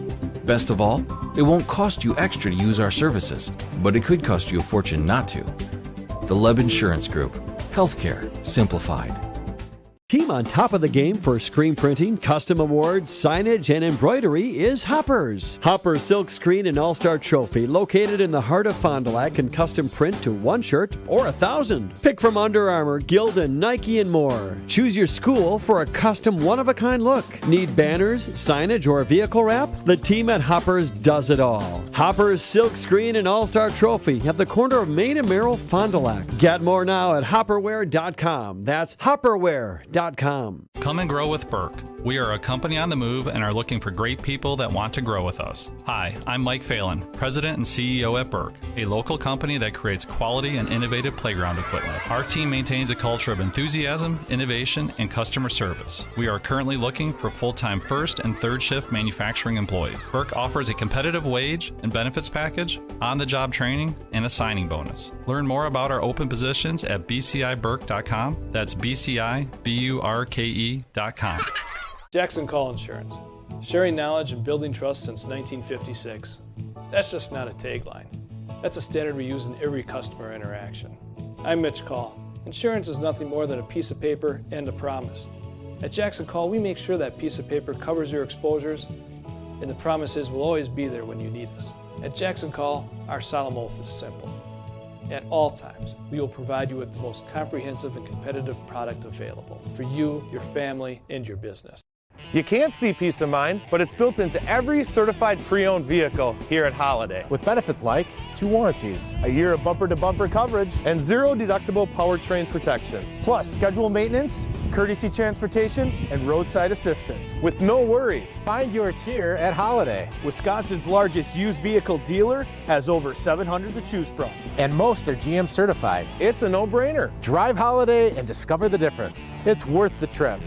Best of all, it won't cost you extra to use our services, but it could cost you a fortune not to. The Leb Insurance Group. Healthcare simplified. Team on top of the game for screen printing, custom awards, signage, and embroidery is Hoppers. Hoppers Silk Screen and All-Star Trophy, located in the heart of Fond du Lac, can custom print to 1 shirt or 1,000. Pick from Under Armour, Gildan, Nike, and more. Choose your school for a custom one-of-a-kind look. Need banners, signage, or vehicle wrap? The team at Hoppers does it all. Hoppers Silk Screen and All-Star Trophy at the corner of Main and Merrill, Fond du Lac. Get more now at hopperware.com. That's hopperware.com. Come and grow with Burke. We are a company on the move and are looking for great people that want to grow with us. Hi, I'm Mike Phelan, President and CEO at Burke, a local company that creates quality and innovative playground equipment. Our team maintains a culture of enthusiasm, innovation, and customer service. We are currently looking for full-time first and third shift manufacturing employees. Burke offers a competitive wage and benefits package, on-the-job training, and a signing bonus. Learn more about our open positions at bciburke.com. That's BCIBURKE.com. Jackson Call Insurance. Sharing knowledge and building trust since 1956. That's just not a tagline. That's a standard we use in every customer interaction. I'm Mitch Call. Insurance is nothing more than a piece of paper and a promise. At Jackson Call, we make sure that piece of paper covers your exposures, and the promise is we'll always be there when you need us. At Jackson Call, our solemn oath is simple. At all times, we will provide you with the most comprehensive and competitive product available for you, your family, and your business. You can't see peace of mind, but it's built into every certified pre-owned vehicle here at Holiday. With benefits like 2 warranties, a year of bumper-to-bumper coverage, and 0 deductible powertrain protection. plus scheduled maintenance, courtesy transportation, and roadside assistance. With no worries. Find yours here at Holiday. Wisconsin's largest used vehicle dealer has over 700 to choose from. And most are GM certified. It's a no-brainer. Drive Holiday and discover the difference. It's worth the trip.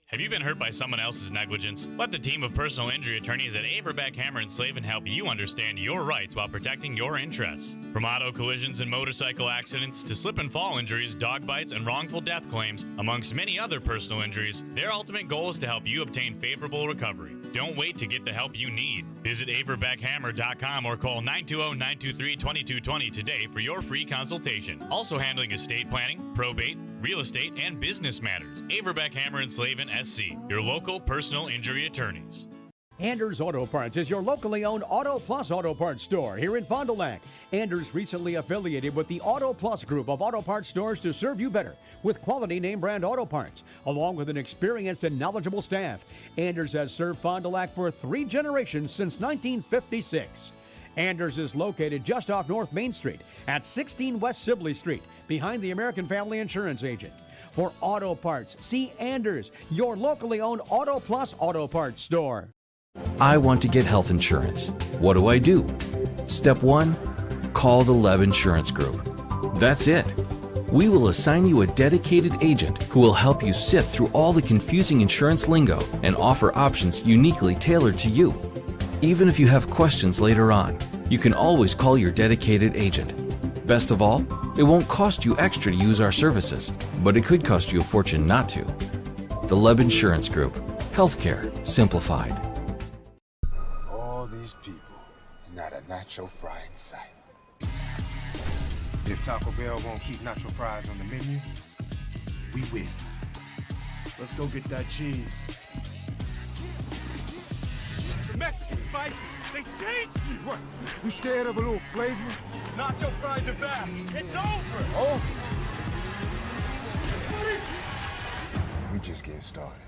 Have you been hurt by someone else's negligence? Let the team of personal injury attorneys at Averback Hammer and Slavin help you understand your rights while protecting your interests. From auto collisions and motorcycle accidents to slip and fall injuries, dog bites, and wrongful death claims, amongst many other personal injuries, their ultimate goal is to help you obtain favorable recovery. Don't wait to get the help you need. Visit averbackhammer.com or call 920-923-2220 today for your free consultation. Also handling estate planning, probate, real estate, and business matters. Averback Hammer and Slavin SC, your local personal injury attorneys. Anders Auto Parts is your locally owned Auto Plus Auto Parts store here in Fond du Lac. Anders recently affiliated with the Auto Plus group of auto parts stores to serve you better with quality name brand auto parts, along with an experienced and knowledgeable staff. Anders has served Fond du Lac for 3 generations since 1956. Anders is located just off North Main Street at 16 West Sibley Street, behind the American Family Insurance Agent. For auto parts, see Anders, your locally owned Auto Plus Auto Parts store. I want to get health insurance. What do I do? Step 1, call the Leb Insurance Group. That's it. We will assign you a dedicated agent who will help you sift through all the confusing insurance lingo and offer options uniquely tailored to you. Even if you have questions later on, you can always call your dedicated agent. Best of all, it won't cost you extra to use our services, but it could cost you a fortune not to. The Leb Insurance Group. Healthcare simplified. All these people, and not a nacho fry in sight. If Taco Bell won't keep nacho fries on the menu, we win. Let's go get that cheese. The Mexican spices, they taste you. What? You scared of a little flavor? Nacho fries are back. It's over. Oh. We just getting started.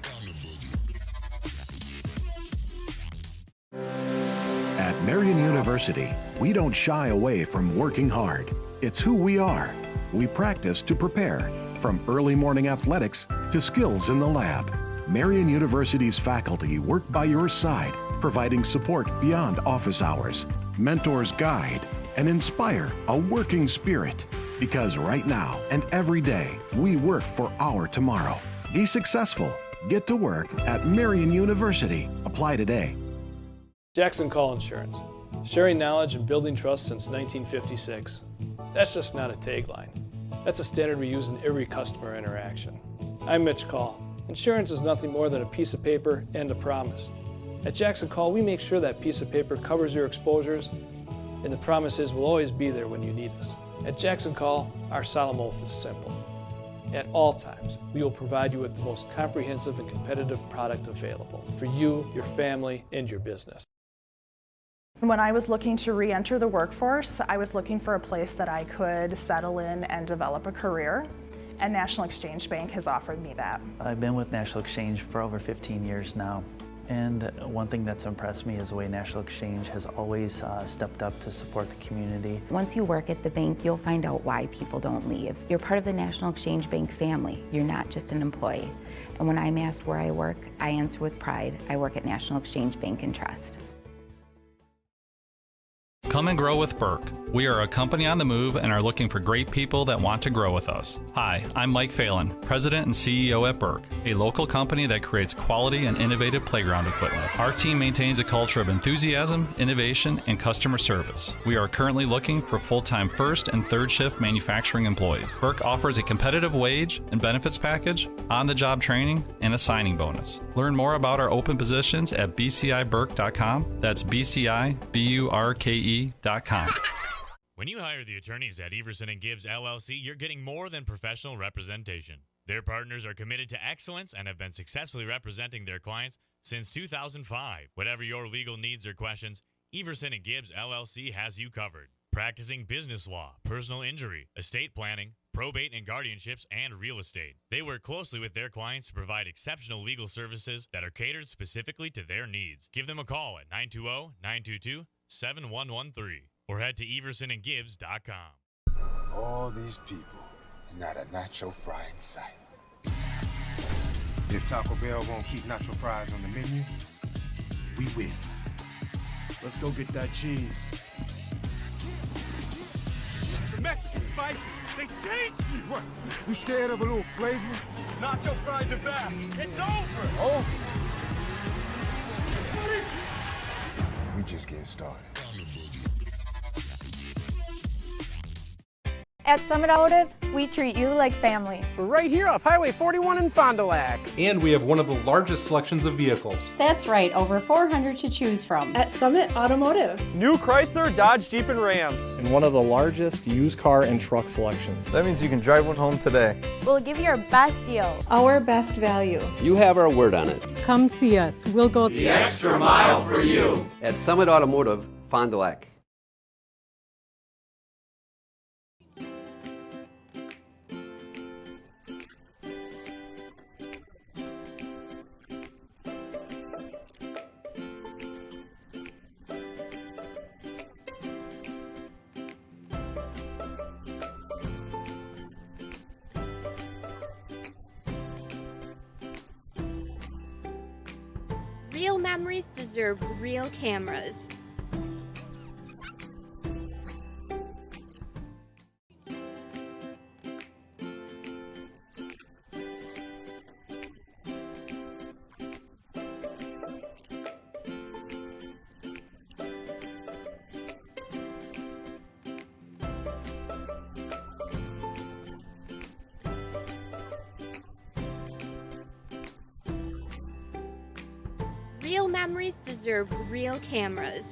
At Marion University, we don't shy away from working hard. It's who we are. We practice to prepare, from early morning athletics to skills in the lab. Marion University's faculty work by your side, providing support beyond office hours. Mentors guide and inspire a working spirit. Because right now and every day, we work for our tomorrow. Be successful. Get to work at Marion University. Apply today. Jackson Call Insurance. Sharing knowledge and building trust since 1956. That's just not a tagline. That's a standard we use in every customer interaction. I'm Mitch Call. Insurance is nothing more than a piece of paper and a promise. At Jackson Call, we make sure that piece of paper covers your exposures, and the promise is we'll always be there when you need us. At Jackson Call, our solemn oath is simple. At all times, we will provide you with the most comprehensive and competitive product available for you, your family, and your business. When I was looking to re-enter the workforce, I was looking for a place that I could settle in and develop a career, and National Exchange Bank has offered me that. I've been with National Exchange for over 15 years now, and one thing that's impressed me is the way National Exchange has always stepped up to support the community. Once you work at the bank, you'll find out why people don't leave. You're part of the National Exchange Bank family. You're not just an employee. And when I'm asked where I work, I answer with pride. I work at National Exchange Bank and Trust. Come and grow with Burke. We are a company on the move and are looking for great people that want to grow with us. Hi, I'm Mike Phelan, President and CEO at Burke, a local company that creates quality and innovative playground equipment. Our team maintains a culture of enthusiasm, innovation, and customer service. We are currently looking for full-time first and third shift manufacturing employees. Burke offers a competitive wage and benefits package, on-the-job training, and a signing bonus. Learn more about our open positions at bciburke.com. That's BCIBURKE.com. When you hire the attorneys at Everson & Gibbs LLC, you're getting more than professional representation. Their partners are committed to excellence and have been successfully representing their clients since 2005. Whatever your legal needs or questions, Everson & Gibbs LLC has you covered. Practicing business law, personal injury, estate planning, probate and guardianships, and real estate. They work closely with their clients to provide exceptional legal services that are catered specifically to their needs. Give them a call at 920-922-7113 or head to eversonandgibbs.com. All these people, and not a nacho fry in sight. If Taco Bell won't keep nacho fries on the menu, we win. Let's go get that cheese. The Mexican spices, they taste you. What? You scared of a little flavor? Nacho fries are back. It's over. Oh. We just getting started. At Summit Automotive, we treat you like family. We're right here off Highway 41 in Fond du Lac. And we have one of the largest selections of vehicles. That's right, over 400 to choose from. At Summit Automotive. New Chrysler, Dodge, Jeep, and Rams. And one of the largest used car and truck selections. That means you can drive one home today. We'll give you our best deal. Our best value. You have our word on it. Come see us. We'll go the extra mile for you. At Summit Automotive, Fond du Lac. Real memories deserve real cameras. Real memories deserve real cameras.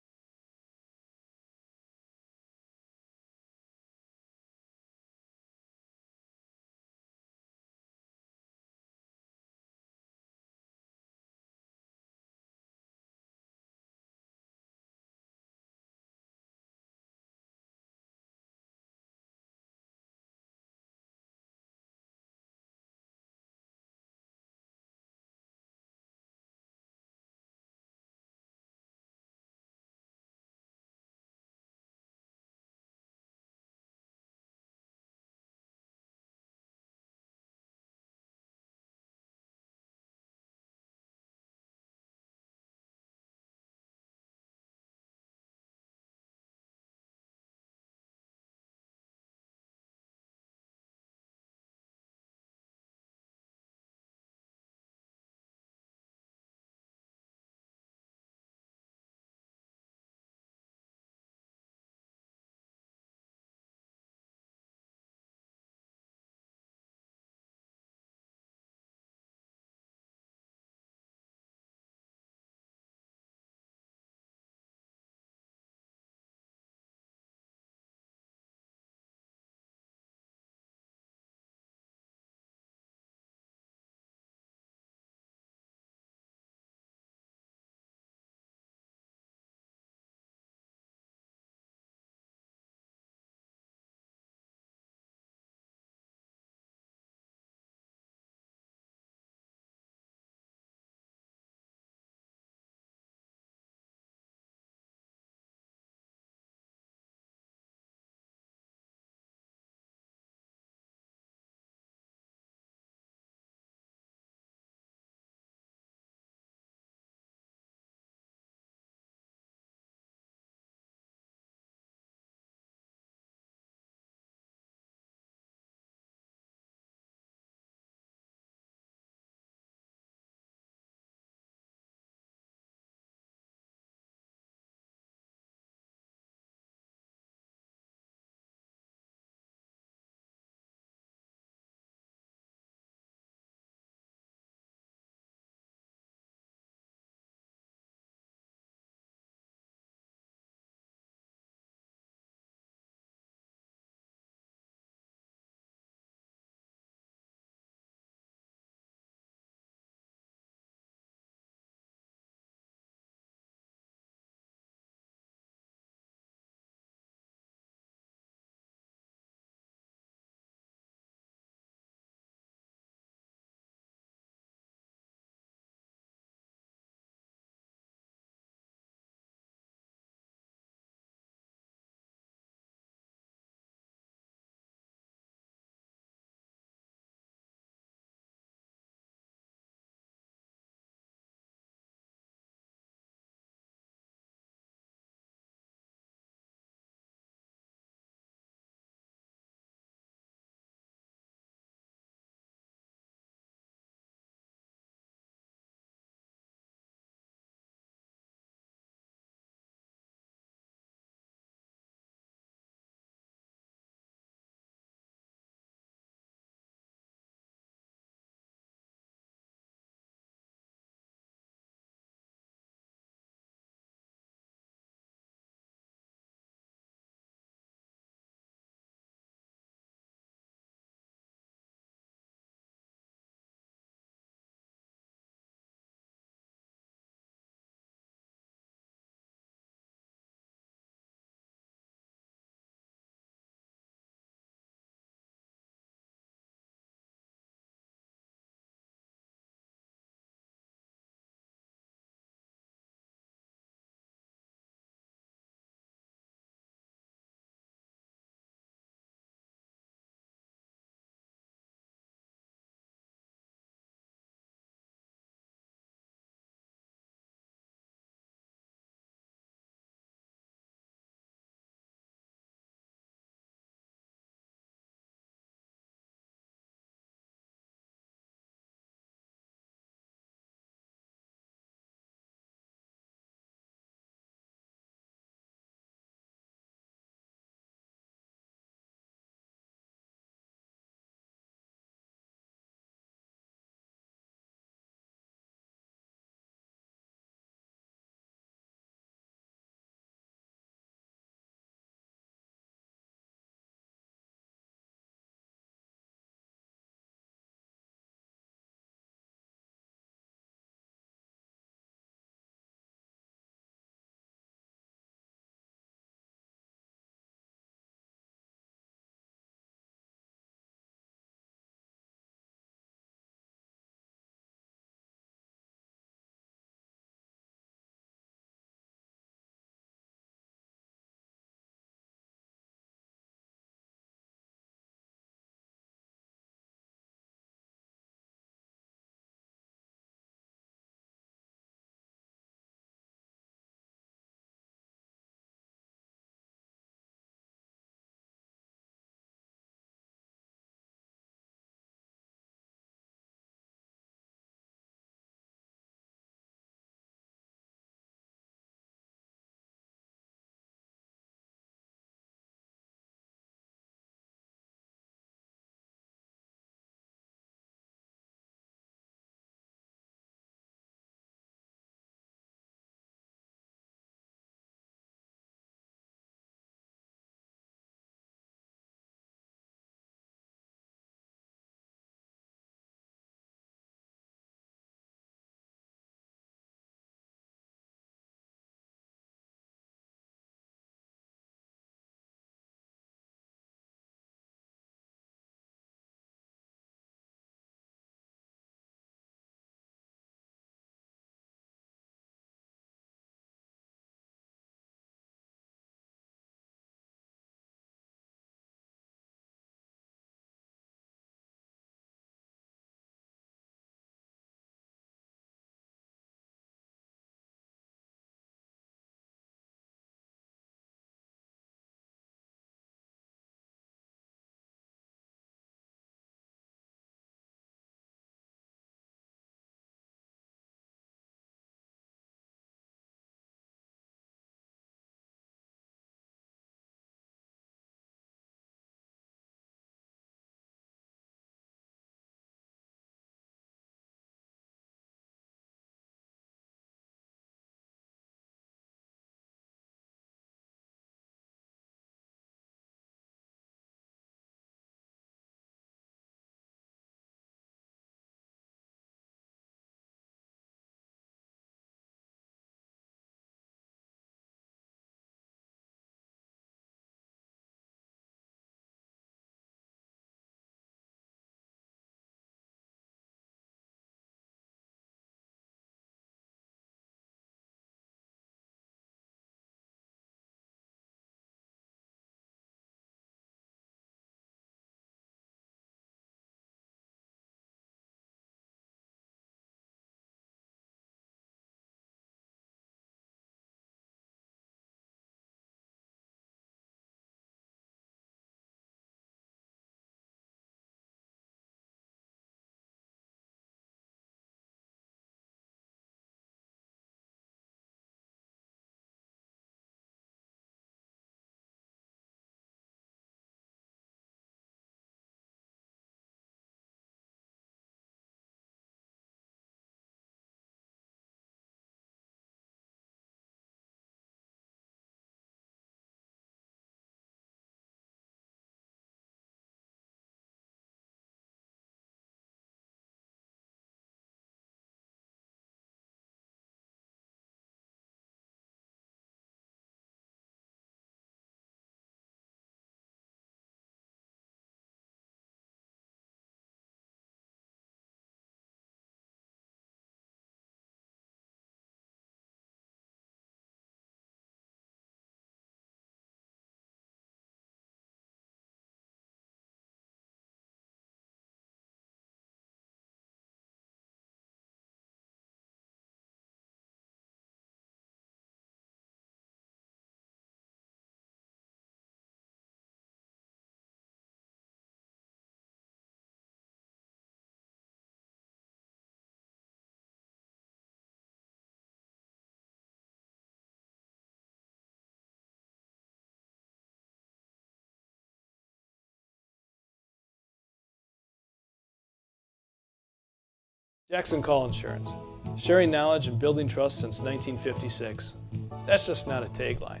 Jackson Call Insurance, sharing knowledge and building trust since 1956. That's just not a tagline.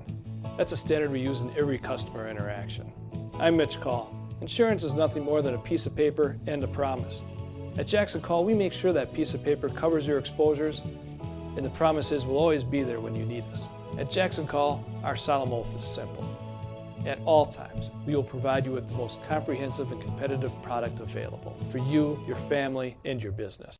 That's a standard we use in every customer interaction. I'm Mitch Call. Insurance is nothing more than a piece of paper and a promise. At Jackson Call, we make sure that piece of paper covers your exposures, and the promise is we'll always be there when you need us. At Jackson Call, our solemn oath is simple. At all times, we will provide you with the most comprehensive and competitive product available for you, your family, and your business.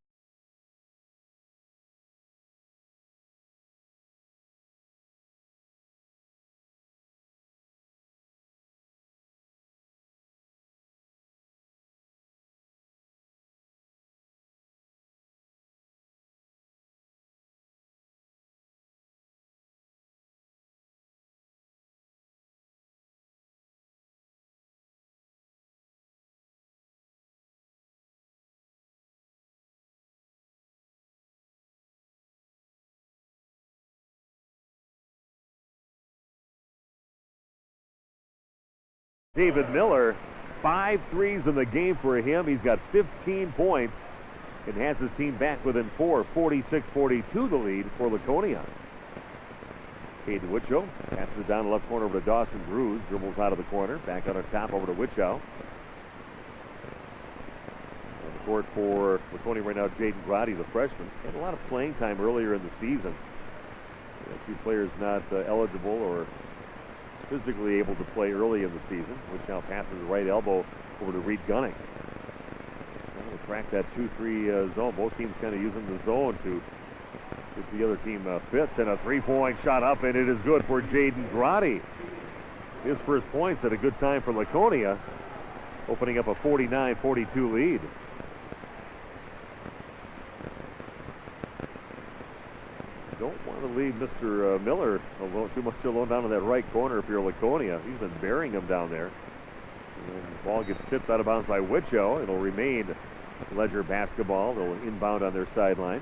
David Miller, 5 threes in the game for him. He's got 15 points and has his team back within 4, 46-42 the lead for Laconia. Caden Wichow passes it down the left corner over to Dawson Drews, dribbles out of the corner, back out on top over to Wichow. On the court for Laconia right now, Jaden Grotti, the freshman. Had a lot of playing time earlier in the season. A few players not eligible or physically able to play early in the season, which now passes the right elbow over to Reed Gunning. Trying to crack that 2-3 zone. Both teams kind of using the zone to get the other team fits, and a three-point shot up, and it is good for Jaden Grotti. His first points at a good time for Laconia, opening up a 49-42 lead. Don't want to leave Mr. Miller alone, too much alone down in that right corner if you're Laconia. He's been burying him down there. And the ball gets tipped out of bounds by Wichow. It'll remain Ledger basketball. They'll inbound on their sideline.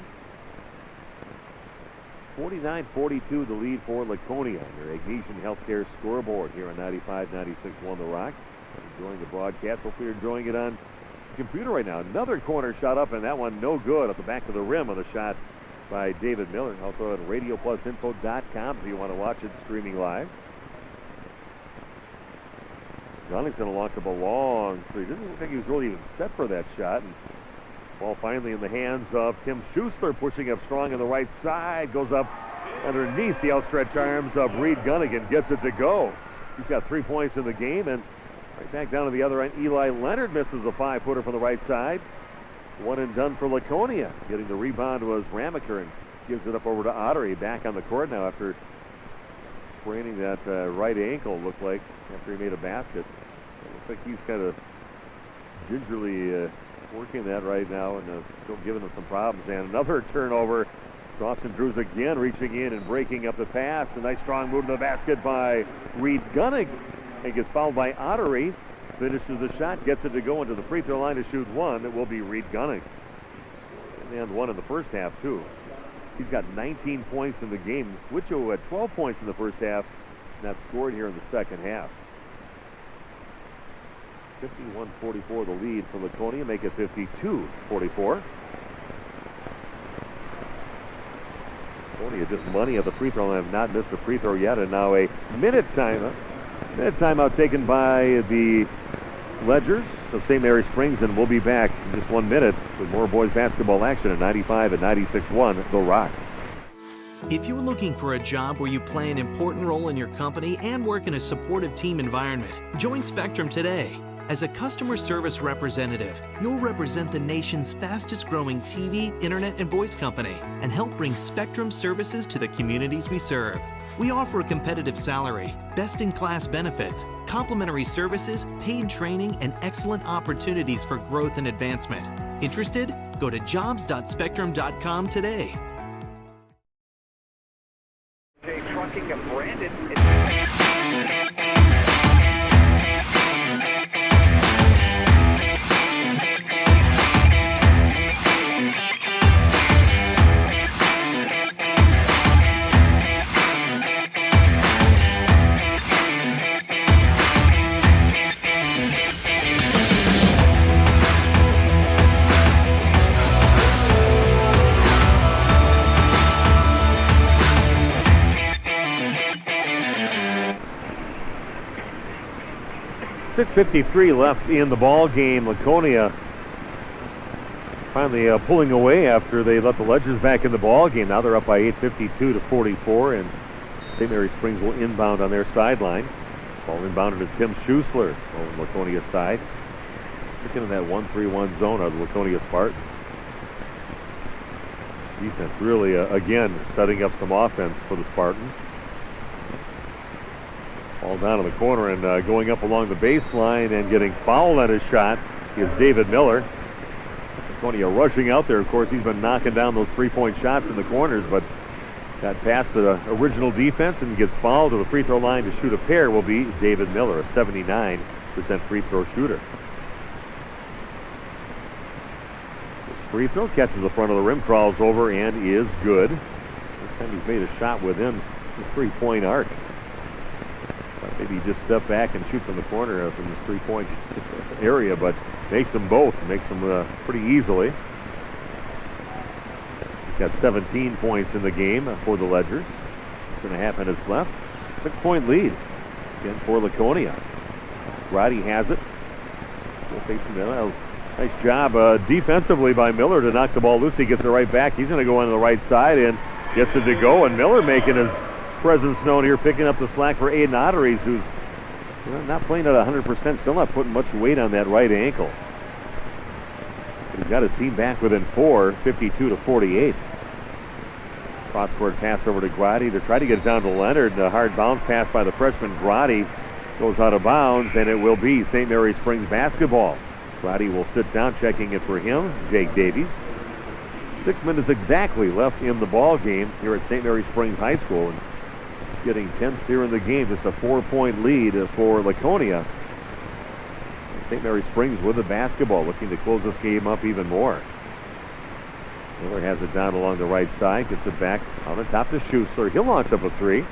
49-42 the lead for Laconia. Your Agnesian Healthcare scoreboard here on 95-96-1 The Rock. Enjoying the broadcast. Hopefully you're enjoying it on the computer right now. Another corner shot up, and that one no good at the back of the rim on the shot by David Miller. Also at RadioPlusInfo.com if you want to watch it streaming live. Gunning's going to launch up a long three. Didn't look like he was really even set for that shot. And ball finally in the hands of Tim Schuster, pushing up strong on the right side. Goes up underneath the outstretched arms of Reed Gunning and gets it to go. He's got 3 points in the game, and right back down to the other end, Eli Leonard misses a 5-footer from the right side. One and done for Laconia. Getting the rebound was Ramaker and gives it up over to Ottery. Back on the court now after spraining that right ankle, looked like, after he made a basket. It looks like he's kind of gingerly working that right now and still giving them some problems. And another turnover. Dawson Drews again reaching in and breaking up the pass. A nice strong move to the basket by Reed Gunning. And gets fouled by Ottery. Finishes the shot, gets it to go into the free throw line to shoot one. It will be Reed Gunning. And one in the first half, too. He's got 19 points in the game. Wichow had 12 points in the first half, not scored here in the second half. 51-44 the lead for Laconia, make it 52-44. Laconia just money at the free throw line, have not missed a free throw yet, and now a minute timeout taken by the Ledgers of St. Mary Springs, and we'll be back in just 1 minute with more boys basketball action at 95 and 96.1 The Rock. If you're looking for a job where you play an important role in your company and work in a supportive team environment, join Spectrum today. As a customer service representative, you'll represent the nation's fastest growing TV, internet, and voice company and help bring Spectrum services to the communities we serve. We offer a competitive salary, best-in-class benefits, complimentary services, paid training, and excellent opportunities for growth and advancement. Interested? Go to jobs.spectrum.com today. Trucking of Brandon. 6:53 left in the ball game. Laconia finally pulling away after they let the Ledgers back in the ball game. Now they're up by 8, 52-44, and St. Mary Springs will inbound on their sideline. Ball inbounded to Tim Schuessler on Laconia's side. Looking in that 1-3-1 zone of the Laconia Spartans. Defense really, again, setting up some offense for the Spartans. Ball down in the corner and going up along the baseline and getting fouled on his shot is David Miller. Laconia rushing out there. Of course, he's been knocking down those three-point shots in the corners, but got past the original defense and gets fouled to the free throw line to shoot a pair will be David Miller, a 79% free throw shooter. Free throw, catches the front of the rim, crawls over, and is good. This time he's made a shot within the three-point arc. Maybe he just step back and shoot from the corner from the three-point area, but makes them both. Makes them pretty easily. He's got 17 points in the game for the Ledgers. 6.5 minutes left. 6-point lead again for Laconia. Roddy has it. Still facing the nice job defensively by Miller to knock the ball loose. He gets it right back. He's going to go on the right side and gets it to go. And Miller making his presence known here, picking up the slack for Aiden Otteries, who's not playing at 100%, still not putting much weight on that right ankle. But he's got his team back within 4, 52-48. Cross-court pass over to Grotti to try to get it down to Leonard. A hard bounce pass by the freshman Grotti goes out of bounds, and it will be St. Mary Springs basketball. Grotti will sit down, checking it for him, Jake Davies. 6 minutes exactly left in the ball game here at St. Mary Springs High School. And getting 10th here in the game, just a 4-point lead for Laconia. St. Mary Springs with the basketball, looking to close this game up even more. Miller has it down along the right side, gets it back on the top to Schuessler. He'll launch up a three,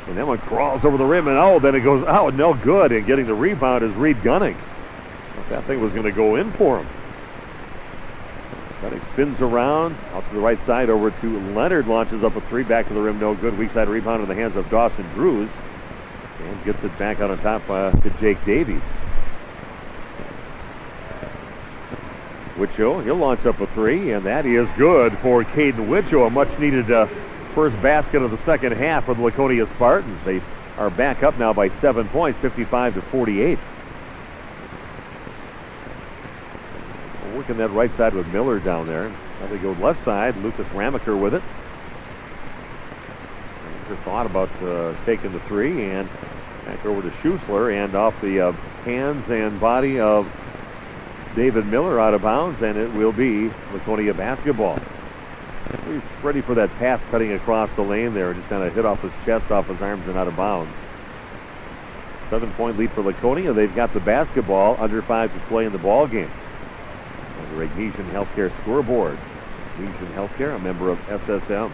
and that one crawls over the rim, and then it goes out, no good. And getting the rebound is Reed Gunning. That thing was going to go in for him. Gunning spins around out to the right side over to Leonard, launches up a three, back to the rim, no good. Weak side rebound in the hands of Dawson Drews, and gets it back out on top to Jake Davies. Wicho, he'll launch up a three, and that is good for Caden Wicho, a much-needed first basket of the second half for the Laconia Spartans. They are back up now by 7 points, 55-48. Working that right side with Miller down there. Now they go left side. Lucas Ramaker with it. Just thought about taking the three, and back over to Schuessler, and off the hands and body of David Miller out of bounds, and it will be Laconia basketball. He's ready for that pass cutting across the lane there, and just kind of hit off his chest, off his arms, and out of bounds. 7-point lead for Laconia. They've got the basketball, under 5 to play in the ball game. The Ignesian Healthcare scoreboard. Ignesian Healthcare, a member of SSM.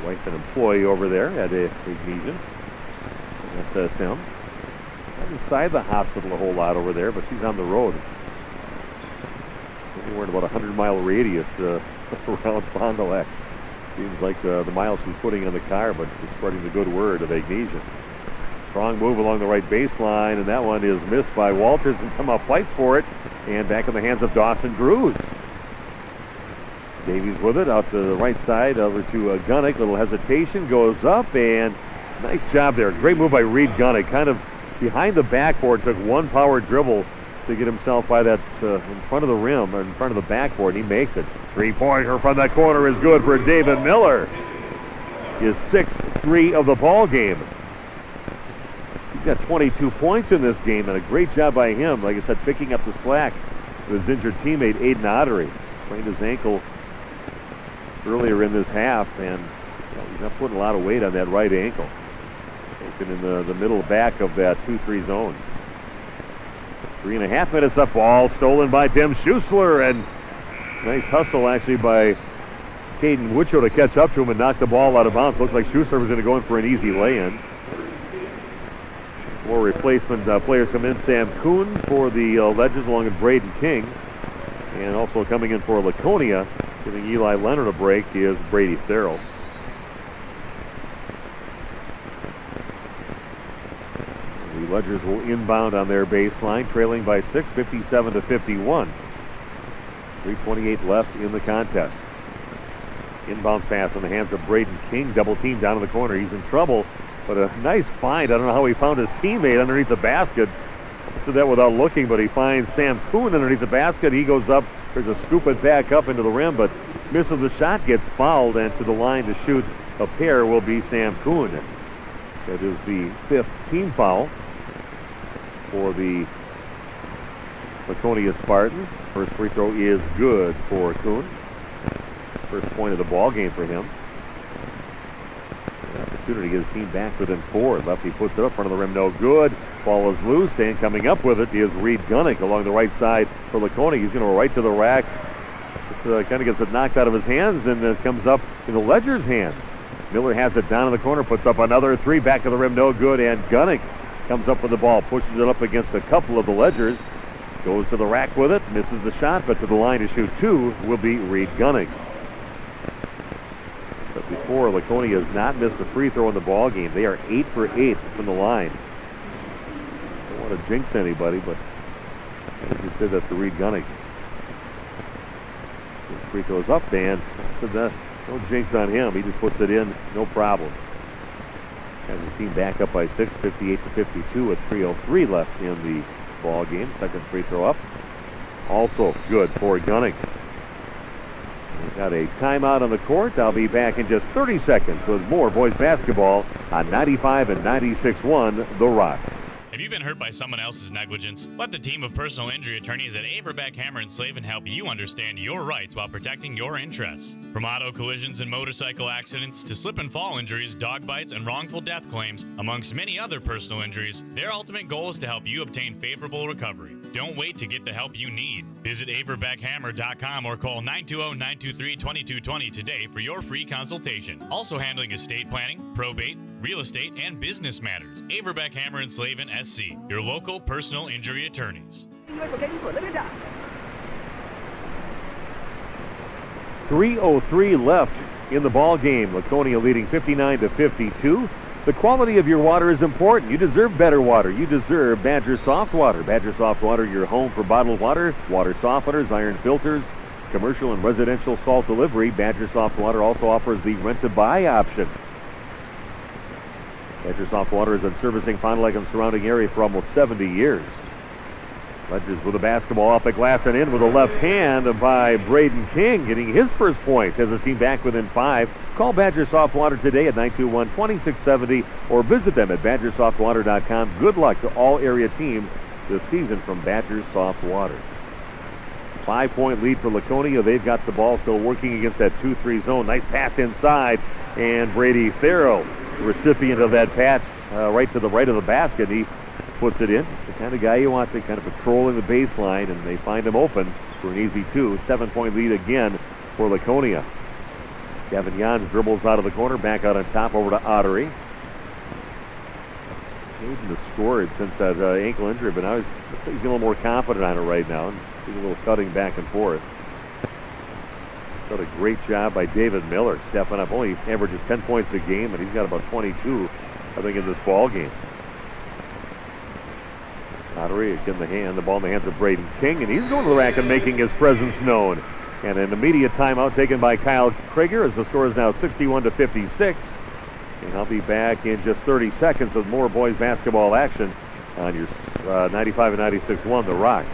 Wife an employee over there at Ignesian. SSM. Not inside the hospital a whole lot over there, but she's on the road. Anywhere in about 100-mile radius around Fond du Lac. Seems like the miles she's putting on the car, but she's spreading the good word of Ignesian. Strong move along the right baseline, and that one is missed by Walters, and somehow fights for it, and back in the hands of Dawson Drews. Davies with it out to the right side over to Gunnick. Little hesitation, goes up, and nice job there. Great move by Reed Gunnick. Kind of behind the backboard, took one power dribble to get himself by that in front of the rim, or in front of the backboard, and he makes it. Three-pointer from that corner is good for David Miller. His 6th three of the ball game. He's got 22 points in this game, and a great job by him. Like I said, picking up the slack with his injured teammate Aiden Ottery. Sprained his ankle earlier in this half, and he's not putting a lot of weight on that right ankle. Taken in the middle back of that 2-3 zone. 3.5 minutes up, ball stolen by Tim Schuessler, and nice hustle actually by Caden Wicho to catch up to him and knock the ball out of bounds. Looks like Schuessler was going to go in for an easy lay-in. More replacement players come in. Sam Kuhn for the Legends along with Braden King. And also coming in for Laconia, giving Eli Leonard a break, is Brady Farrell. Ledgers will inbound on their baseline, trailing by 6, 57-51. 3:28 left in the contest. Inbound pass in the hands of Braden King, double team down in the corner. He's in trouble, but a nice find. I don't know how he found his teammate underneath the basket. Did that without looking, but he finds Sam Kuhn underneath the basket. He goes up, there's a scoop it back up into the rim, but misses the shot, gets fouled, and to the line to shoot a pair will be Sam Kuhn. That is the 5th team foul for the Laconia Spartans. First free throw is good for Kuhn. First point of the ball game for him. An opportunity to get his team back within 4. Lefty puts it up front of the rim, no good. Ball is loose, and coming up with it is Reed Gunnick along the right side for Laconia. He's going to go right to the rack. Kind of gets it knocked out of his hands, and it comes up in the Ledger's hands. Miller has it down in the corner, puts up another 3, back of the rim, no good, and Gunnick comes up with the ball, pushes it up against a couple of the Ledgers, goes to the rack with it, misses the shot, but to the line to shoot 2 will be Reed Gunnick. But before, Laconia has not missed a free throw in the ball game. They are 8 for 8 from the line. Don't want to jinx anybody, but I just did that to Reed Gunnick. His free throws up, Dan. No jinx on him. He just puts it in, no problem. Has the team back up by 6, 58-52 with 3:03 left in the ball game. Second free throw up. Also good for Gunnick. We've got a timeout on the court. I'll be back in just 30 seconds with more boys basketball on 95 and 96.1 The Rock. Have you been hurt by someone else's negligence? Let the team of personal injury attorneys at Averbeck Hammer & Slavin help you understand your rights while protecting your interests. From auto collisions and motorcycle accidents to slip and fall injuries, dog bites, and wrongful death claims, amongst many other personal injuries, their ultimate goal is to help you obtain favorable recovery. Don't wait to get the help you need. Visit averbeckhammer.com or call 920-923-2220 today for your free consultation. Also handling estate planning, probate, real estate, and business matters. Averbeck Hammer & Slavin SC, your local personal injury attorneys. 3:03 left in the ball game. Laconia leading 59-52. The quality of your water is important. You deserve better water. You deserve Badger Soft Water. Badger Soft Water, your home for bottled water, water softeners, iron filters, commercial and residential salt delivery. Badger Soft Water also offers the rent-to-buy option. Badger Soft Water has been servicing Fond du Lac and surrounding area for almost 70 years. Ledgers with the basketball off the glass and in with a left hand by Braden King, getting his first points as the team back within 5. Call Badger Soft Water today at 921-2670 or visit them at badgersoftwater.com. Good luck to all area teams this season from Badger Soft Water. 5-point lead for Laconia. They've got the ball still working against that 2-3 zone. Nice pass inside, and Brady Farrell, the recipient of that pass, right to the right of the basket. He puts it in. The kind of guy you want to kind of patrolling the baseline, and they find him open for an easy 2. 7-point lead again for Laconia. Kevin Jans dribbles out of the corner, back out on top over to Ottery. Hayden has scored since that ankle injury, but now he's getting a little more confident on it right now, and seeing a little cutting back and forth. Done a great job by David Miller, stepping up. Only averages 10 points a game, and he's got about 22, I think, in this ball game. Ottery again, the ball in the hands of Braden King, and he's going to the rack and making his presence known. And an immediate timeout taken by Kyle Krieger as the score is now 61-56. And I'll be back in just 30 seconds with more boys basketball action on your 95 and 96.1 The Rock.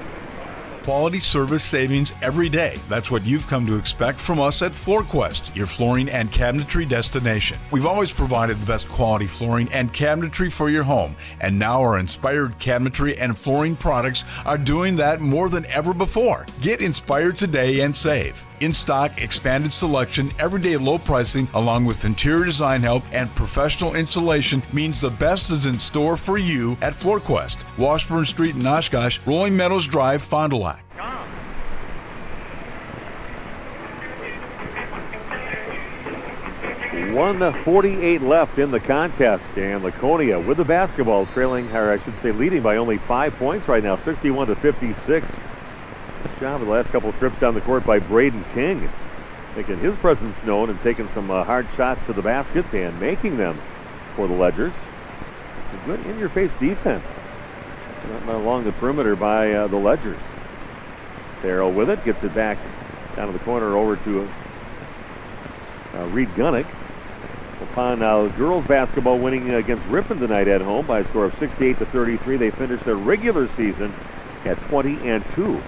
Quality service savings every day. That's what you've come to expect from us at FloorQuest, your flooring and cabinetry destination. We've always provided the best quality flooring and cabinetry for your home, and now our inspired cabinetry and flooring products are doing that more than ever before. Get inspired today and save. In stock, expanded selection, everyday low pricing, along with interior design help and professional installation means the best is in store for you at FloorQuest, Washburn Street in Oshkosh, Rolling Meadows Drive, Fond du Lac. 1:48 left in the contest, and Laconia with the basketball trailing, or I should say leading by only 5 points right now, 61-56. Good job of the last couple of trips down the court by Braden King, making his presence known and taking some hard shots to the basket and making them for the Ledgers. A good in-your-face defense along the perimeter by the Ledgers. Farrell with it, gets it back down to the corner over to Reed Gunnick. Upon girls basketball winning against Ripon tonight at home by a score of 68-33. They finished their regular season at 20-2.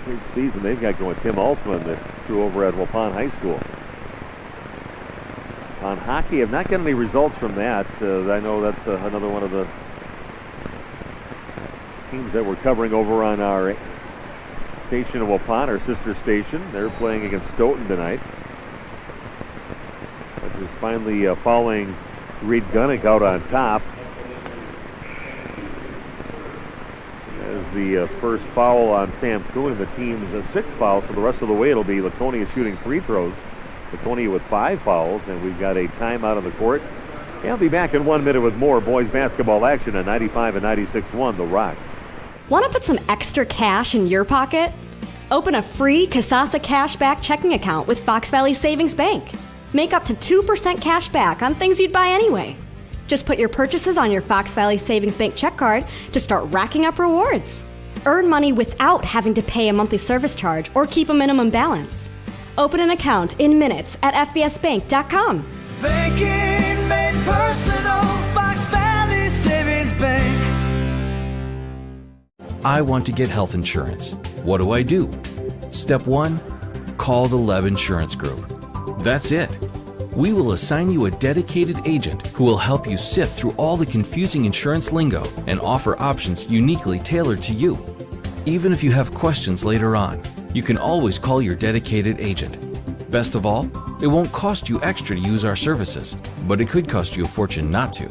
Great season they've got going. Tim Altman, the crew over at Waupun High School. On hockey, have not gotten any results from that. I know that's another one of the teams that we're covering over on our station of Waupun, our sister station. They're playing against Stoughton tonight. But just finally following Reed Gunnick out on top. As the first foul on Sam Kuhn, the team's sixth foul, so the rest of the way it'll be Laconia shooting free throws. Laconia with 5 fouls, and we've got a timeout on the court. And I'll be back in 1 minute with more boys basketball action on 95 and 96.1 The Rock. Want to put some extra cash in your pocket? Open a free Kasasa Cashback checking account with Fox Valley Savings Bank. Make up to 2% cash back on things you'd buy anyway. Just put your purchases on your Fox Valley Savings Bank check card to start racking up rewards. Earn money without having to pay a monthly service charge or keep a minimum balance. Open an account in minutes at fvsbank.com. Banking made personal, Fox Valley Savings Bank. I want to get health insurance. What do? Step 1, call the Leb Insurance Group. That's it. We will assign you a dedicated agent who will help you sift through all the confusing insurance lingo and offer options uniquely tailored to you. Even if you have questions later on, you can always call your dedicated agent. Best of all, it won't cost you extra to use our services, but it could cost you a fortune not to.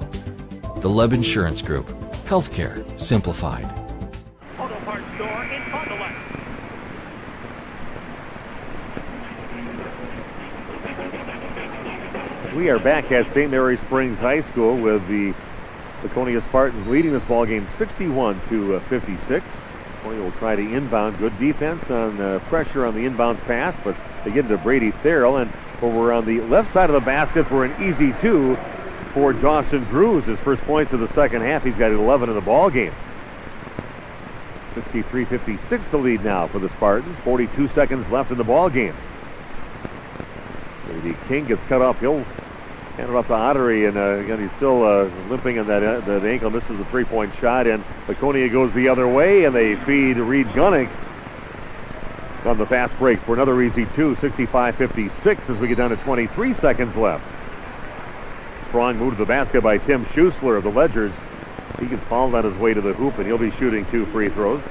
The Leb Insurance Group. Healthcare simplified. Auto parts store in Fond du Lac. We are back at St. Mary Springs High School with the Laconia Spartans leading this ball game 61-56. Laconia will try to inbound. Good defense on pressure on the inbound pass, but they get into Brady Farrell, and over on the left side of the basket for an easy 2 for Dawson Drews. His first points of the second half. He's got 11 in the ball game. 63-56 the lead now for the Spartans. 42 seconds left in the ball game. Brady King gets cut off. He'll hand it off to Ottery, and again, he's still limping on that ankle. Misses the three-point shot, and Laconia goes the other way, and they feed Reed Gunnick on the fast break for another easy 2, 65-56 as we get down to 23 seconds left. Strong move to the basket by Tim Schuessler of the Ledgers. He gets fouled on his way to the hoop, and he'll be shooting 2 free throws.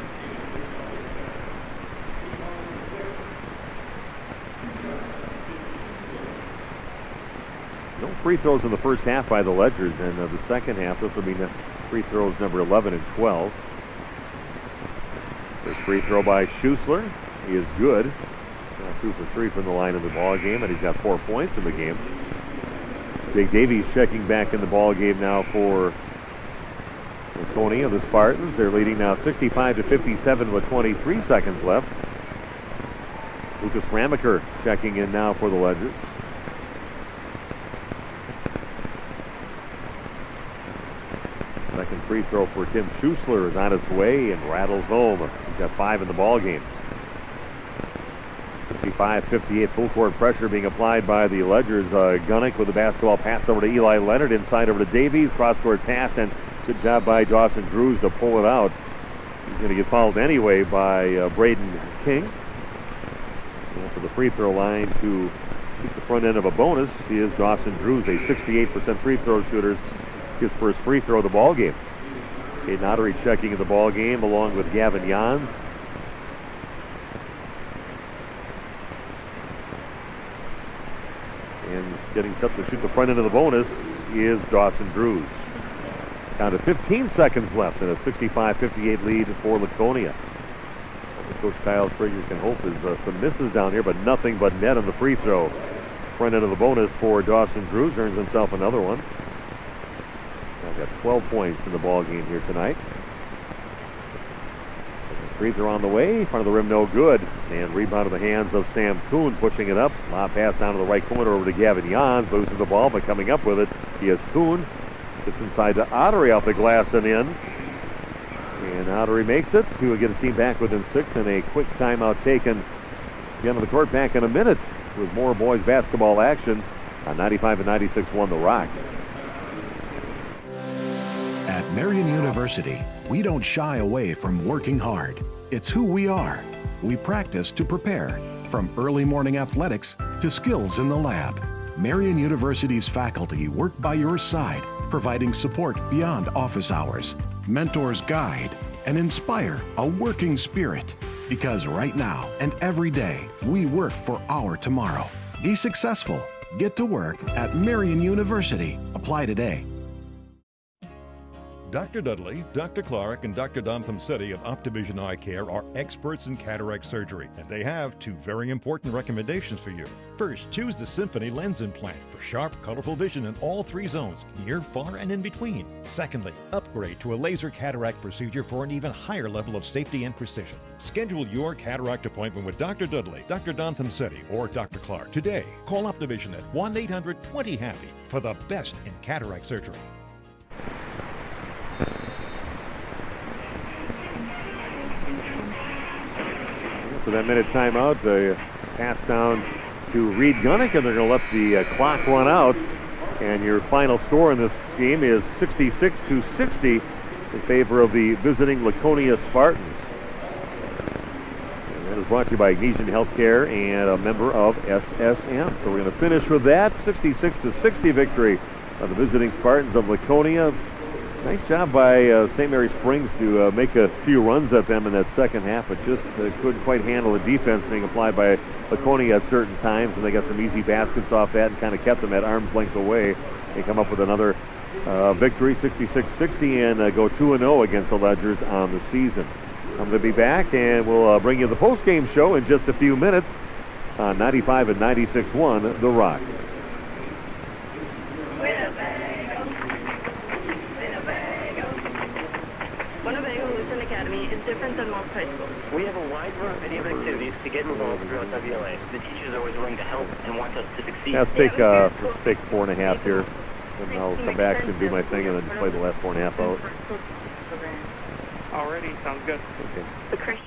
No free throws in the first half by the Ledgers, and the second half, this will be free throws number 11 and 12. First free throw by Schuessler. He is good. 2 for 3 from the line of the ball game, and he's got 4 points in the game. Jake Davies checking back in the ball game now for Laconia, the Spartans. They're leading now 65-57 with 23 seconds left. Lucas Ramaker checking in now for the Ledgers. Second free throw for Tim Schuessler is on its way and rattles home. He's got 5 in the ball game. 55-58 full court pressure being applied by the Ledgers. Gunnick with the basketball pass over to Eli Leonard, inside over to Davies, cross court pass, and good job by Dawson Drews to pull it out. He's going to get fouled anyway by Braden King. And for the free throw line to keep the front end of a bonus is Dawson Drews, a 68% free throw shooter. His first free throw of the ball game. Caden Ottery checking in the ball game along with Gavin Jans. And getting set to shoot the front end of the bonus is Dawson Drews. Down to 15 seconds left and a 65-58 lead for Laconia. What Coach Kyle Sprigger can hope is some misses down here, but nothing but net on the free throw. Front end of the bonus for Dawson Drews, earns himself another one. Now got 12 points in the ball game here tonight. Free throw on the way, front of the rim no good, and rebound in the hands of Sam Kuhn, pushing it up. Lob pass down to the right corner over to Gavin Jans, loses the ball, but coming up with it, he has Kuhn. Gets inside to Ottery off the glass and in. And Ottery makes it to get his team back within 6, and a quick timeout taken. Again on the court back in a minute with more boys basketball action on 95-96 The Rock. At Marian University, we don't shy away from working hard. It's who we are. We practice to prepare, from early morning athletics to skills in the lab. Marian University's faculty work by your side, providing support beyond office hours. Mentors guide and inspire a working spirit. Because right now and every day, we work for our tomorrow. Be successful. Get to work at Marian University. Apply today. Dr. Dudley, Dr. Clark, and Dr. Don Thomsetti of Optivision Eye Care are experts in cataract surgery, and they have 2 very important recommendations for you. First, choose the Symphony Lens Implant for sharp, colorful vision in all 3 zones, near, far, and in between. Secondly, upgrade to a laser cataract procedure for an even higher level of safety and precision. Schedule your cataract appointment with Dr. Dudley, Dr. Don Thomsetti, or Dr. Clark today. Call Optivision at 1-800-20-HAPPY for the best in cataract surgery. For that minute timeout, the pass down to Reed Gunnick, and they're going to let the clock run out. And your final score in this game is 66-60 in favor of the visiting Laconia Spartans. And that is brought to you by Ignesian Healthcare and a member of SSM. So we're going to finish with that 66-60 victory of the visiting Spartans of Laconia. Nice job by St. Mary Springs to make a few runs at them in that second half, but just couldn't quite handle the defense being applied by Laconia at certain times, and they got some easy baskets off that and kind of kept them at arm's length away. They come up with another victory, 66-60, and go 2-0 against the Ledgers on the season. I'm going to be back, and we'll bring you the post-game show in just a few minutes on 95-96.1 The Rock. Is different than most high schools. We have a wide variety of activities to get involved throughout WLA. The teachers are always willing to help and want us to succeed. Let's take 4.5 here, and I'll come back and do my thing and then play the last 4.5 out. Alrighty, sounds good. Okay.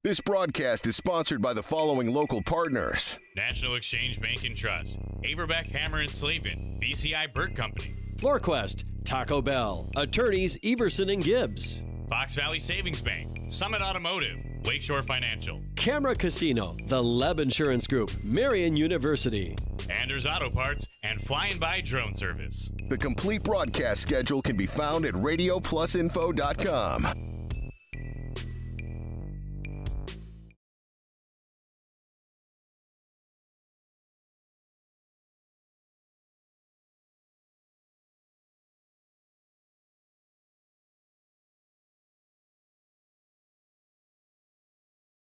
This broadcast is sponsored by the following local partners: National Exchange Bank and Trust, Averbeck Hammer and Slavin, BCI Burt Company, FloorQuest, Taco Bell, Attorneys Everson and Gibbs, Fox Valley Savings Bank, Summit Automotive, Lakeshore Financial, Camera Casino, the Leb Insurance Group, Marian University, Anders Auto Parts, and Flying By Drone Service. The complete broadcast schedule can be found at RadioPlusInfo.com.